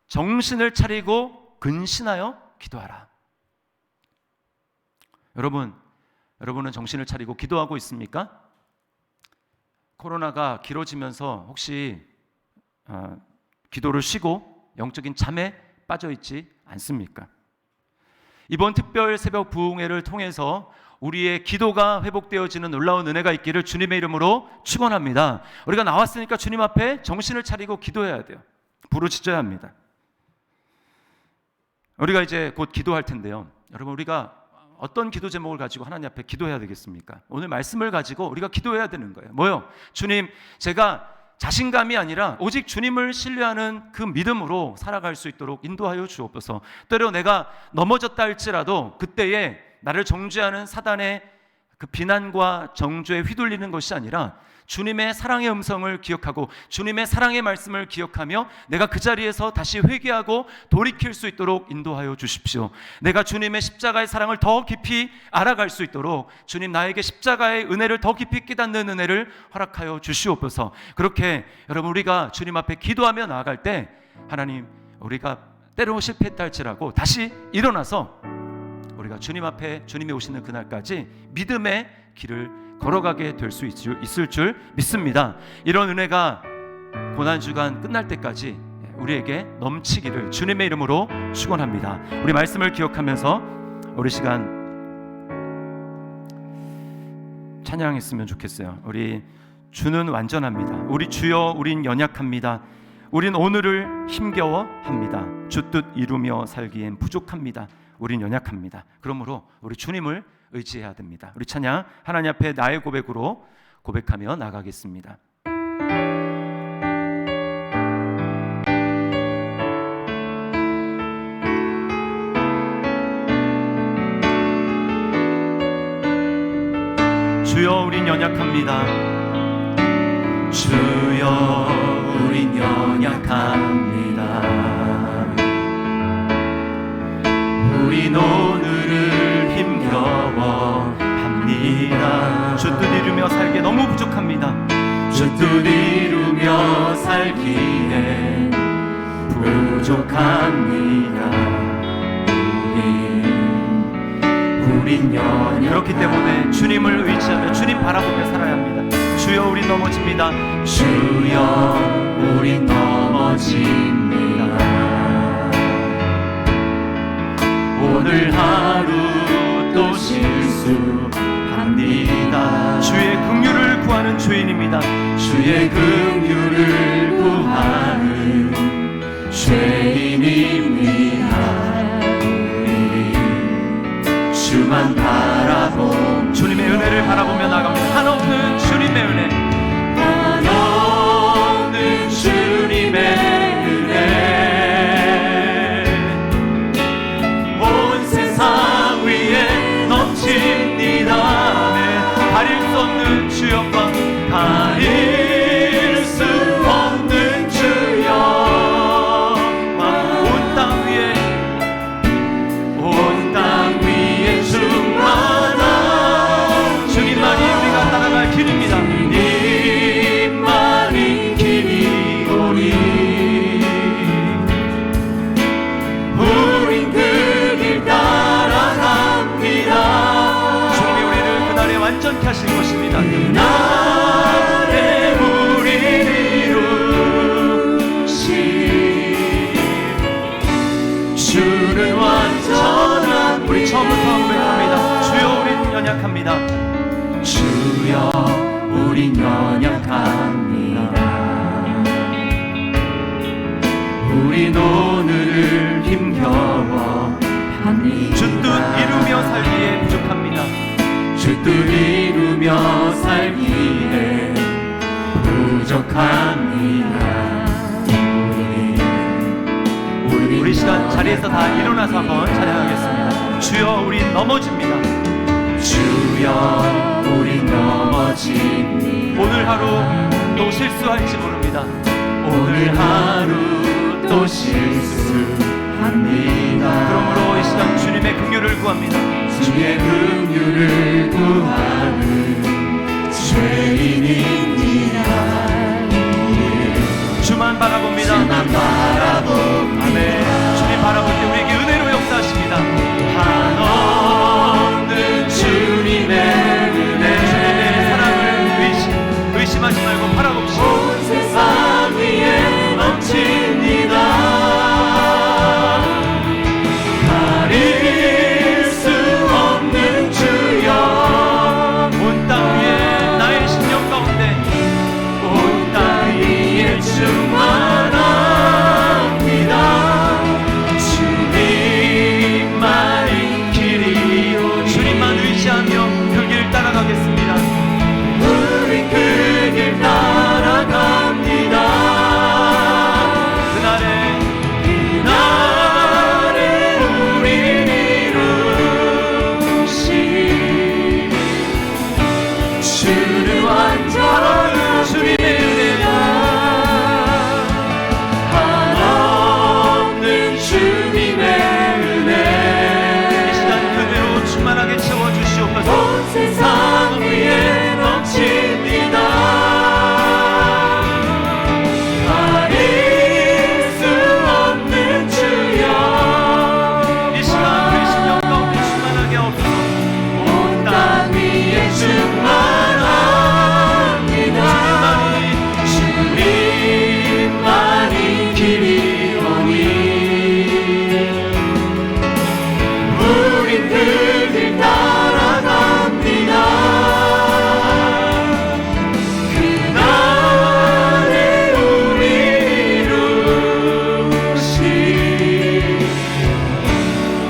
정신을 차리고 근신하여 기도하라. 여러분은 정신을 차리고 기도하고 있습니까? 코로나가 길어지면서 혹시 기도를 쉬고 영적인 잠에 빠져 있지 않습니까? 이번 특별 새벽 부흥회를 통해서 우리의 기도가 회복되어지는 놀라운 은혜가 있기를 주님의 이름으로 축원합니다. 우리가 나왔으니까 주님 앞에 정신을 차리고 기도해야 돼요. 부르짖어야 합니다. 우리가 이제 곧 기도할 텐데요. 여러분, 우리가 어떤 기도 제목을 가지고 하나님 앞에 기도해야 되겠습니까? 오늘 말씀을 가지고 우리가 기도해야 되는 거예요. 뭐요? 주님, 제가 자신감이 아니라 오직 주님을 신뢰하는 그 믿음으로 살아갈 수 있도록 인도하여 주옵소서. 때로 내가 넘어졌다 할지라도 그때에 나를 정죄하는 사단의 그 비난과 정죄에 휘둘리는 것이 아니라 주님의 사랑의 음성을 기억하고 주님의 사랑의 말씀을 기억하며 내가 그 자리에서 다시 회개하고 돌이킬 수 있도록 인도하여 주십시오. 내가 주님의 십자가의 사랑을 더 깊이 알아갈 수 있도록 주님, 나에게 십자가의 은혜를 더 깊이 깨닫는 은혜를 허락하여 주시옵소서. 그렇게 여러분, 우리가 주님 앞에 기도하며 나아갈 때 하나님, 우리가 때로 실패했다 할지라도 다시 일어나서 우리가 주님 앞에 주님이 오시는 그날까지 믿음의 길을 걸어가게 될 수 있을 줄 믿습니다. 이런 은혜가 고난주간 끝날 때까지 우리에게 넘치기를 주님의 이름으로 축원합니다. 우리 말씀을 기억하면서 우리 시간 찬양했으면 좋겠어요. 우리 주는 완전합니다. 우리 주여, 우린 연약합니다. 우린 오늘을 힘겨워합니다. 주 뜻 이루며 살기엔 부족합니다. 우린 연약합니다. 그러므로 우리 주님을 의지해야 됩니다. 우리 찬양 하나님 앞에 나의 고백으로 고백하며 나가겠습니다. 주여, 우린 연약합니다. 주여, 우린 연약합니다. 우린 오늘을 힘겨워합니다. 주 뜻 이루며 살기에 너무 부족합니다. 주 뜻 이루며 살기에 부족합니다. 우린 연약합니다. 그렇기 때문에 주님을 의지하며 주님 바라보며 살아야 합니다. 주여 우린 넘어집니다. 주여 우린 넘어집니다. 오늘 하루 또 실수합니다. 주의 긍휼을 구하는 죄인입니다. 주의 긍휼을 구하는 죄인입니다. 우리 주만 바라보 주님의 은혜를 바라보며 나갑니다. 한없는 주님의 은혜, 한없는 주님의 은혜 온 세상 위에 넘칩니다. 가릴 수 없는 주역과 가릴 수 없는 주여 온 땅 위에 온 땅 위에 충만한 주님만이 우리가 따라갈 길입니다. 주님만이 길이오니 우린 그 길 따라갑니다. 주님이 우리를 그날에 완전케 하실 것입니다. 그날에 우리를 이루시 주는 완전한 우리 처음부터 고백합니다. 주여 우린 연약합니다. 주여 우린 연약합니다. 우린 오늘을 힘겨워 합니다. 주 뜻 이루며 살기에 부족합니다. 주 뜻 이루며 살기에 부족합니다. 우리 시간 자리에서 다 일어나서 한번 찬양하겠습니다. 주여 우린 넘어집니다. 주여 우린 넘어집니다. 오늘 하루 또 실수할지 모릅니다. 오늘 하루 또 실수합니다. 그러므로 이 시간 주님의 긍휼을 구합니다. 주의 긍휼을 구하는 죄인입니다. 주만 바라봅니다. 주만 바라봅니다. 아멘. 주님 바라볼 때 우리에게 은혜로 역사하십니다. 한없는 주님의 은혜 주님의 사랑을 의심하지 말고 바라봅시다. 온 세상 위에 넘칩니다. 가릴 수 없는 주여 온 땅 위에 나의 심령 가운데 온 땅 위에 충만합니다. 주님만이 길이요 주님만 의지하며 그 길 따라가겠습니다. 우리 그 길 따라갑니다. 그날에 우리를 이루시 주는 완전한 주님의 은혜가 한없는 주님의 은혜 이 시간 그대로 충만하게 채워주시옵소서. 온 세상 위에 넘칩니다. 가릴 수 없는 주여 이 시간 그 심령 가운데 충만하게 없어서 온 땅 위에 충만합니다. 주님만이 길이오니 우린 그 길 따라갑니다. 그날에 우리 이루시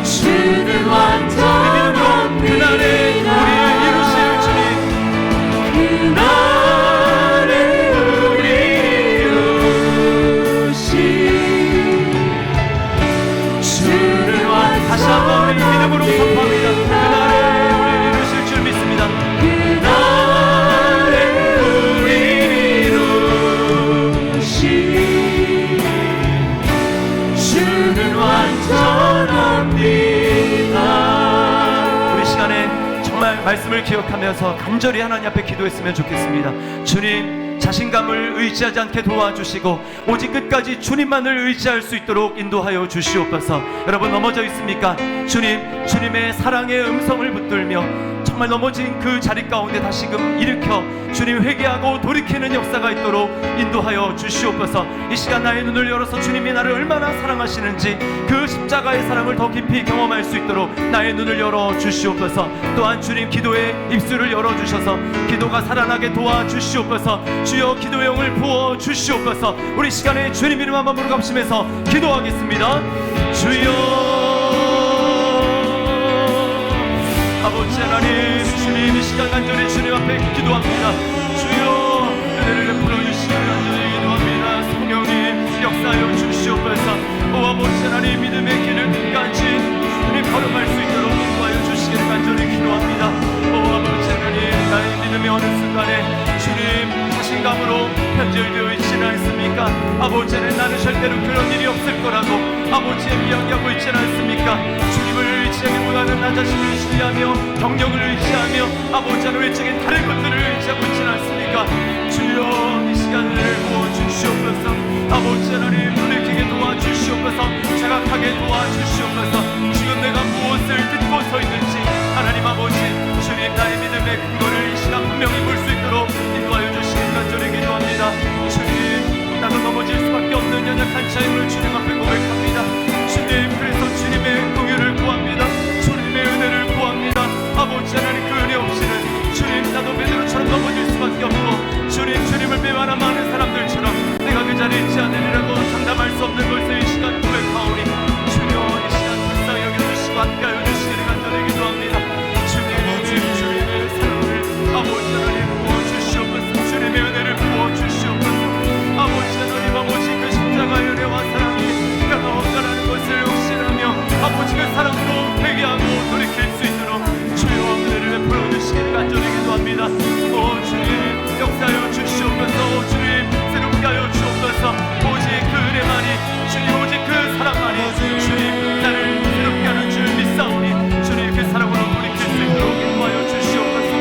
주는 완전한 그날에 우리를 이루실 주님, 그날에 우리 이루시 주는 다시 한번 우리 믿음으로 선포합니다. 그날에 완전한 우리를 이루실 줄 믿습니다. 그날에 우리 이루시 주는 완전합니다. 우리 시간에 정말 말씀을 기억하면서 간절히 하나님 앞에 기도했으면 좋겠습니다. 주님, 자신감을 의지하지 않게 도와주시고 오직 끝까지 주님만을 의지할 수 있도록 인도하여 주시옵소서. 여러분 넘어져 있습니까? 주님, 주님의 사랑의 음성을 붙들며 정말 넘어진 그 자리 가운데 다시금 일으켜 주님 회개하고 돌이키는 역사가 있도록 인도하여 주시옵소서. 이 시간 나의 눈을 열어서 주님이 나를 얼마나 사랑하시는지 그 십자가의 사랑을 더 깊이 경험할 수 있도록 나의 눈을 열어 주시옵소서. 또한 주님 기도의 입술을 열어주셔서 기도가 살아나게 도와주시옵소서. 주여 기도의 영을 부어 주시옵소서. 우리 시간에 주님 이름 한번 부르갑심해서 기도하겠습니다. 주여 아버지 하나님, 주님 이 시간 간절히 주님 앞에 기도합니다. 주여 은혜를 베풀어 주시기를 간절히 기도합니다. 성령님 역사하여 주시옵소서. 오 아버지 하나님, 믿음의 길을 끝까지 주님 걸어갈 수 있도록 인도하여 주시기를 간절히 기도합니다. 오 아버지 하나님, 나의 믿음이 어느 순간에 주님 자신감으로 변절되어 있지는 않습니까? 아버지 하나님, 나는 절대로 그런 일이 없을 거라고 아버지의 이야기하고 있지는 않습니까? 주님을 의지하기보다는 나 자신을 신뢰하며 경력을 의지하며 아버지 하나님 외적인 다른 것들을 의지하고 있지는 않습니까? 주여 이 시간을 부어주시옵소서. 아버지 하나님 돌이키게 도와주시옵소서. 자각하게 도와주시옵소서. 지금 내가 무엇을 듣고 서 있는지 하나님 아버지, 주님 나의 믿음의 근거를 이 시간 분명히 볼 수 있도록 인도하여 주시길 간절히 기도합니다. 주님, 나도 넘어질 수밖에 없는 연약한 자임을 주님 앞에 고백합니다. 주님, 그래서 주님의 긍휼을 구합니다. 주님의 은혜를 구합니다. 아버지 하나님, 그 은혜 없이는 주님 나도 베드로처럼 넘어질 수밖에 없고 주님, 주님을 배반한 많은 사람들처럼 내가 그 자리에 있지 않으리라고 장담할 수 없는 것을 이 시간 고백하오니 주여 이 시간 불쌍히 여겨주시고 함께하여 주시기를 간절히 기도합니다. 주님의 사랑을 아버지 하나님 부어주시옵소서. 주님의 은혜를 부어주시옵소서. 아버지 하나님, 아버지 그 십자가의 은혜와 사랑이 내가 없다라는 것을 확신하며 아버지 그 사랑으로 회개하고 돌이킬 수 있도록 주여 은혜를 베풀어 주시기를 간절히 기도합니다. 오 주님 역사하여 주시옵소서. 주님 새롭게 하여 주옵소서. 오직 그 은혜만이 주님, 오직 그 사랑만이 주님 나를 새롭게 하는 줄 믿사오니 주님 그 사랑으로 돌이킬 수 있도록 인도하여 주시옵소서.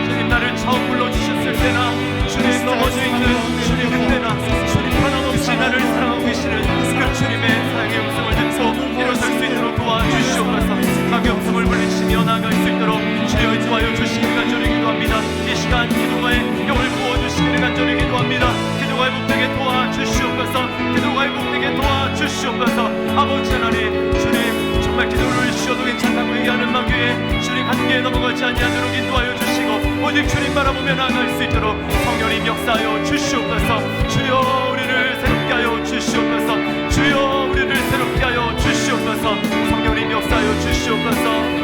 주님 나를 처음 불러주셨을 때나 주님 넘어져 있는 주님 그때나 주님 변함없이 나를 사랑하고 계시는 그 주님의 사랑의 음성을 듣고 일어설 수 있도록 도와주시옵소서. 악의 음성을 물리치며 나아갈 수 있도록 주여 인도하여 주시기를 간절히 기도합니다. 이 시간 기도가의 영을 부어주시기를 간절히 기도합니다. 기도가 회복되게 도와주시옵소서. 기도가 회복되게 도와주시옵소서. 아버지 하나님, 주님 정말 기도를 쉬어도 괜찮다고 얘기하는 마귀에 주님 한계에 넘어가지 아니하도록 인도하여 주시고 오직 주님 바라보며 나아갈 수 있도록 성령님 역사하여 주시옵소서. 주여 우리를 새롭게 하여 주시옵소서. 주여 우리를 새롭게 하여 주시옵소서. 성령님 역사하여 주시옵소서.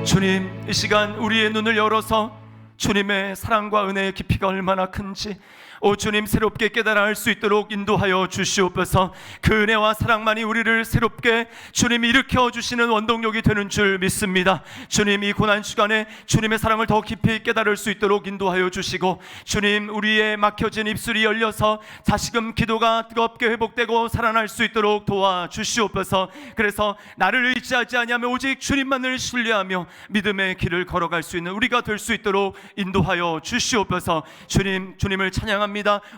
주님, 이 시간 우리의 눈을 열어서 주님의 사랑과 은혜의 깊이가 얼마나 큰지 오 주님 새롭게 깨달아 알 수 있도록 인도하여 주시옵소서. 그 은혜와 사랑만이 우리를 새롭게 주님 일으켜 주시는 원동력이 되는 줄 믿습니다. 주님, 이 고난 시간에 주님의 사랑을 더 깊이 깨달을 수 있도록 인도하여 주시고 주님, 우리의 막혀진 입술이 열려서 다시금 기도가 뜨겁게 회복되고 살아날 수 있도록 도와주시옵소서. 그래서 나를 의지하지 아니하며 오직 주님만을 신뢰하며 믿음의 길을 걸어갈 수 있는 우리가 될 수 있도록 인도하여 주시옵소서. 주님, 주님을 찬양합니다.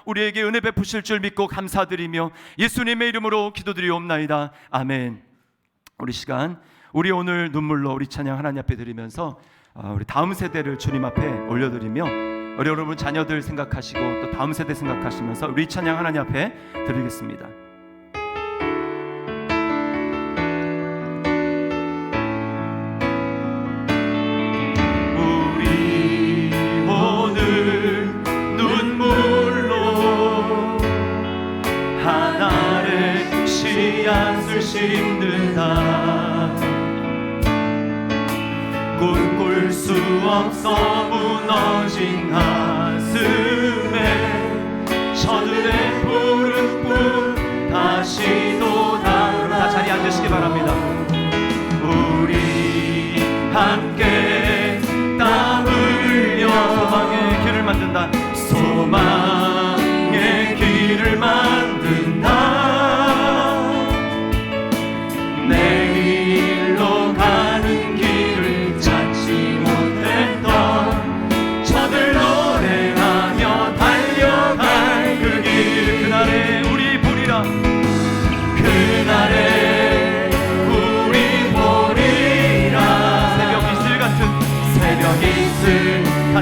우리에게 은혜 베푸실 줄 믿고 감사드리며 예수님의 이름으로 기도드리옵나이다. 아멘. 우리 시간, 우리 오늘 눈물로 우리 찬양 하나님 앞에 드리면서 우리 다음 세대를 주님 앞에 올려드리며 우리 여러분 자녀들 생각하시고 또 다음 세대 생각하시면서 우리 찬양 하나님 앞에 드리겠습니다. 우리 오늘 눈물로 하나의 씨앗을 심는다. 꿈꿀 수 없어 무너진 가슴에 저들의 푸른 꿈 다시 돋아오라. 다 자리에 앉으시기 바랍니다. 우리 함께 땀 흘려 소망의 길을 만든다. 소망의 길을 만든다. 내일로 가는 길을 찾지 못했던 저들 노래하며 달려갈 그 길, 그날에 우리 보리라. 그날에 우리 보리라.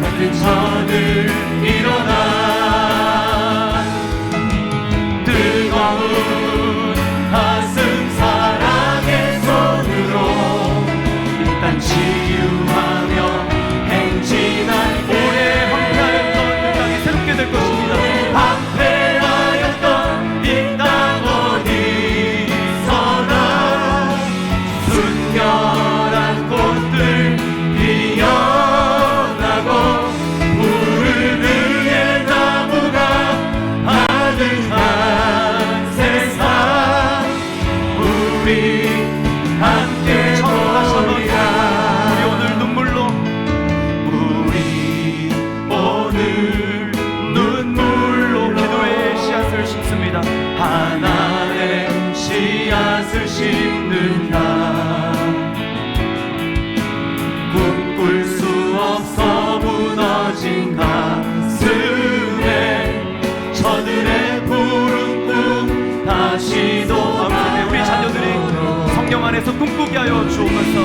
같은 저들 일어나 뜨거운 가슴 사랑의 손으로 이 땅 치유하며 행진할 때 오래 황폐하였던 이 땅이 새롭게 될 것입니다. 황폐하였던 이 땅 어디서나 순결한 꽃들 피어나고 푸른 위에 나무가 아득한 세상 우리 함께 보리라. 우리 오늘 눈물로 기도의 씨앗을 심습니다. 하나의 씨앗을 심는다. 꿈꿀 수 없어 무너진 가슴에 저들의 푸른 꿈 다시 돋아. 우리 자녀들이 성령 안에서 꿈꾸게 하여 주옵소서.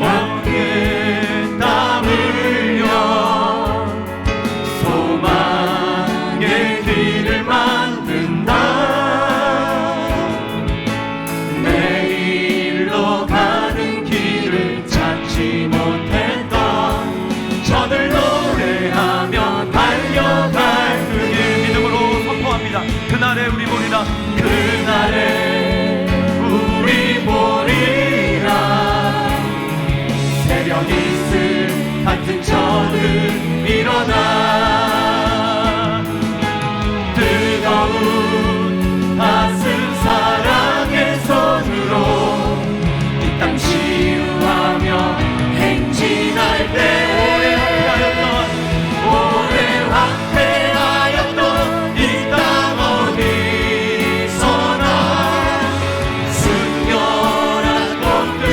어깨 땀 흘려 소망의 길을 만든다. 내일로 가는 길을 찾지 못했던 저들 노래하며 달려갈 그 길 믿음으로 선포합니다. 그날에 우리 보리라. 그날에 우리 보리라. 새벽 이슬 같은 저들 일어나 뜨거운 가슴 사랑의 손으로 이 땅 치유하며 행진할 때 오래 황폐하였던 이 땅 어디서나 순결한 꽃들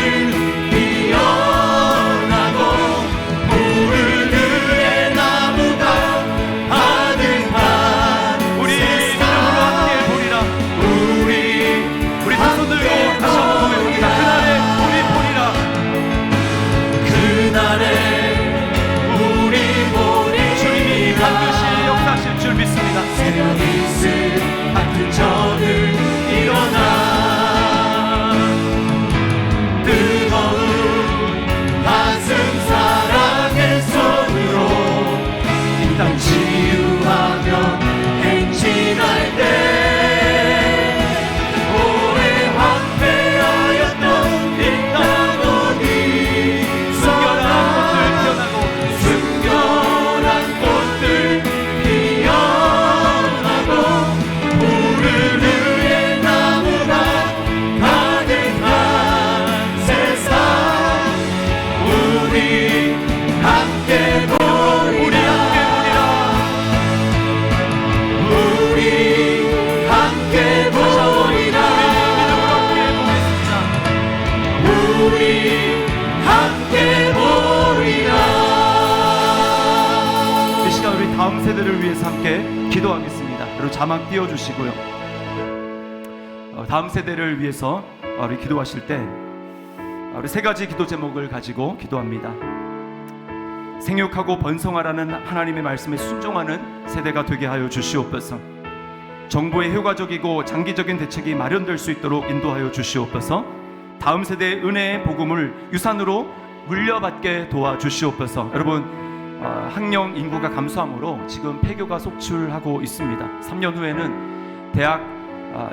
피어나고 푸른 위에 나무가 아득한 우리 믿음으로 함께 보리라. 우리 두 손 들고 다시 한번 고백합니다. 그날에 우리 보리라. 그날에 우리 보리. 주님이 반드시 역사하실 줄 믿습니다. 새벽 이슬 같은 저들 일어나 뜨거운 가슴 사랑의 손으로 이 땅 치유하며 행진할 때 오래 황폐하였던 이 땅 어디서나 순결한 꽃들 피어나고 푸른 위에 나무가 가득한 세상 우리 함께 보리라. 우리 함께 보리라. 우리 함께 보리라. 이 시간 우리 다음 세대를 위해서 함께 기도하겠습니다. 그리고 자막 띄워주시고요. 다음 세대를 위해서 우리 기도하실 때 우리 세 가지 기도 제목을 가지고 기도합니다. 생육하고 번성하라는 하나님의 말씀에 순종하는 세대가 되게 하여 주시옵소서. 정부의 효과적이고 장기적인 대책이 마련될 수 있도록 인도하여 주시옵소서. 다음 세대의 은혜의 복음을 유산으로 물려받게 도와주시옵소서. 여러분, 학령 인구가 감소함으로 지금 폐교가 속출하고 있습니다. 3년 후에는 대학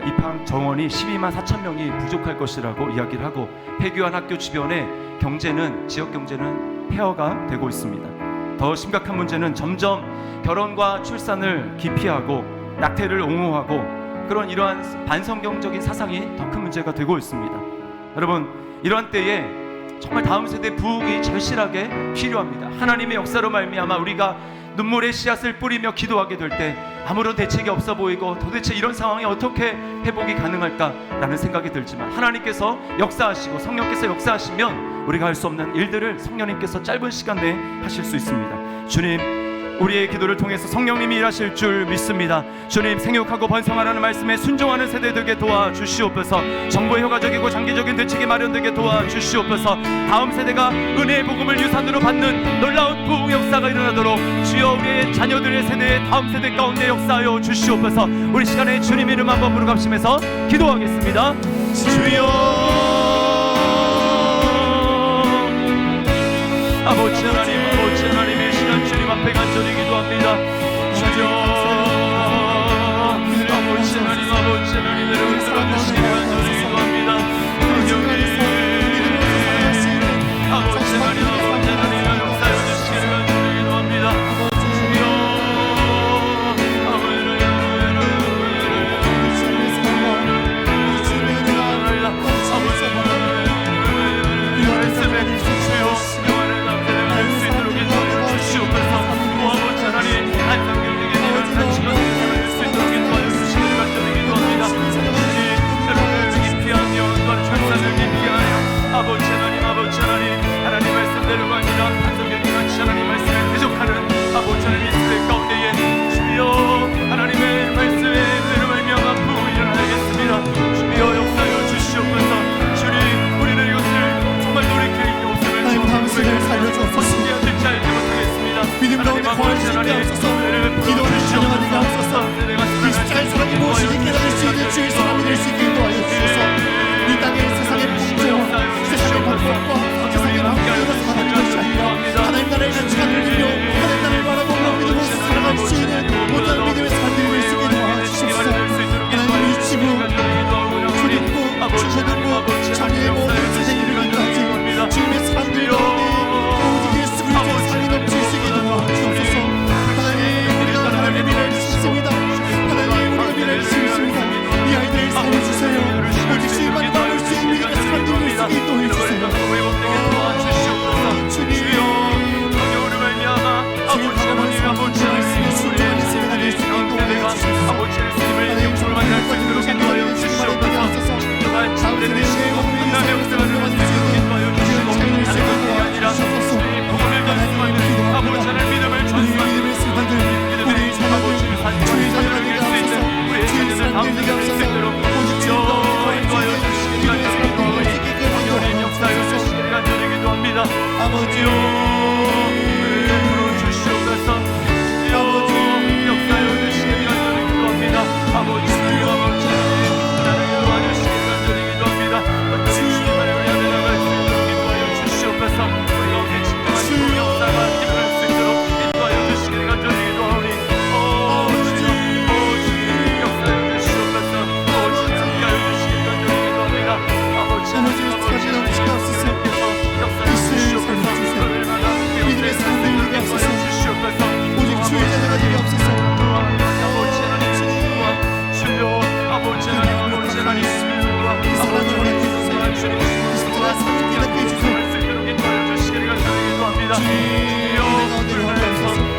입학 정원이 12만 4천 명이 부족할 것이라고 이야기를 하고 폐교한 학교 주변의 경제는 지역 경제는 폐허가 되고 있습니다. 더 심각한 문제는 점점 결혼과 출산을 기피하고 낙태를 옹호하고 그런 이러한 반성경적인 사상이 더 큰 문제가 되고 있습니다. 여러분, 이러한 때에 정말 다음 세대 부흥이 절실하게 필요합니다. 하나님의 역사로 말미암아 우리가 눈물의 씨앗을 뿌리며 기도하게 될 때 아무런 대책이 없어 보이고 도대체 이런 상황이 어떻게 회복이 가능할까라는 생각이 들지만 하나님께서 역사하시고 성령께서 역사하시면 우리가 할 수 없는 일들을 성령님께서 짧은 시간 내에 하실 수 있습니다. 주님, 우리의 기도를 통해서 성령님이 일하실 줄 믿습니다. 주님, 생육하고 번성하라는 말씀에 순종하는 세대 되게 도와주시옵소서. 정보의 효과적이고 장기적인 대책이 마련되게 도와주시옵소서. 다음 세대가 은혜의 복음을 유산으로 받는 놀라운 부흥 역사가 일어나도록 주여 우리의 자녀들의 세대의 다음 세대 가운데 역사하여 주시옵소서. 우리 시간에 주님 이름 한번 부르갑심해서 기도하겠습니다. 주여 아버지 하나님, 아버지 하나님, 이 시간 주님 앞에 간절히 기도합니다. 주여 아버지 하나님, 아버지 하나님, 여러분 들어주시기 간절히 기도합니다. 성령님 아버지 하나님, 아버지 하나님, 역사해 주시기를 간절히 기도합니다. 주여 아버지 하나님, 아버지 하나님, 하나님 말씀대로 갑니다. 한성경이 같이 하나님 말씀을 대적하는 아버지 하나님 이스라엘 가운데에 주여 하나님의 말씀에 대로 말미암아 부흥이 일어나겠습니다. 주여 역사여 주시옵소서. 주님, 우리는 이것을 정말 돌이킬 요셉을 하나님 당신을 살려주옵소서. 어떻게 해야 될지 알지 못하겠습니다. 믿음 가운데 거하시는 데 없어서 기도를 찬양하는 데 없어서 이 십자가의 사랑이 무엇인지 깨달을 수 있는 주의 사람이 될 수 있게 도와여 주소서. 이 땅에 세상의 풍조와 세상의 방법과 세상의 방법을 받는 것이 아니라 하나님 나라의 가치관을 누리며 하나님 나라를 바라보며 믿음으로 살아갈 수 있는 모든 믿음의 사람들이 될 수 있게 도와주시옵소서. 하나님 이 지부, 주님부, 주거들부, 정의의 모든 세상이 이르기까지 주님의 사람들 가운데 오직 예수 그리스도의 삶이 넘칠 수 있게 도와주옵소서. 하나님 우리가 하나님의 미래를 주십니다. 하나님 우리가 미래를 주십니다. 이 아이들을 살려주세요. 오직 주님만 따를 수 있는 믿음의 사람들이 될 수 있게 도와주세요. 주님 성령으로 말미암아 아버지 하나님, 아버지 하나님, 우리의 세대들이 가운데가 아버지 예수님을 영접을 만날 수 있도록 인도하여 주시옵소서. 정말 참되는 하나님의 역사를 만들 수 있도록 인도하여 주시고 다른 것이 아니라 주님 복음을 전수하는 아버지 하나님 믿음을 전수하는 믿음들이 아버지를 살리고 이길 수 있는 우리의 세대들 다음 세대가 될 수 있도록 인도하여 주시기 간절히 기도하오니 성령님 역사하여 주시기 간절히 기도합니다. 아버지요 부르주시옵소서. 주여 역사하여 주시기 간절히 기도합니다. 아버지요 아버지 하나님 도와주시기 간절히 기도합니다. 어떤 주님만을 위하여 나갈 수 있도록 인도하여 주시옵소서. 우리 가운데 진정한 주 역사가 일어날 수 있도록 인도하여 주시기 간절히 기도하오니 주님 역사하여 주시옵소서. 아버지 함께하여 주시기 간절히 기도합니다. 아버지 하나님, 아버지 하나님 역사하여 주시옵소서. 믿음의 사람들이 되게 없어서 오직 주의 자녀가 되게 없어서 아버지 하나님, 주여 아버지 하나님, 아버지 하나님, 이 사랑을 원해 주소서. 이 십자가 사랑을 깨닫게 해주소서. 주시기를 간절히 기도합니다. 주여 불러서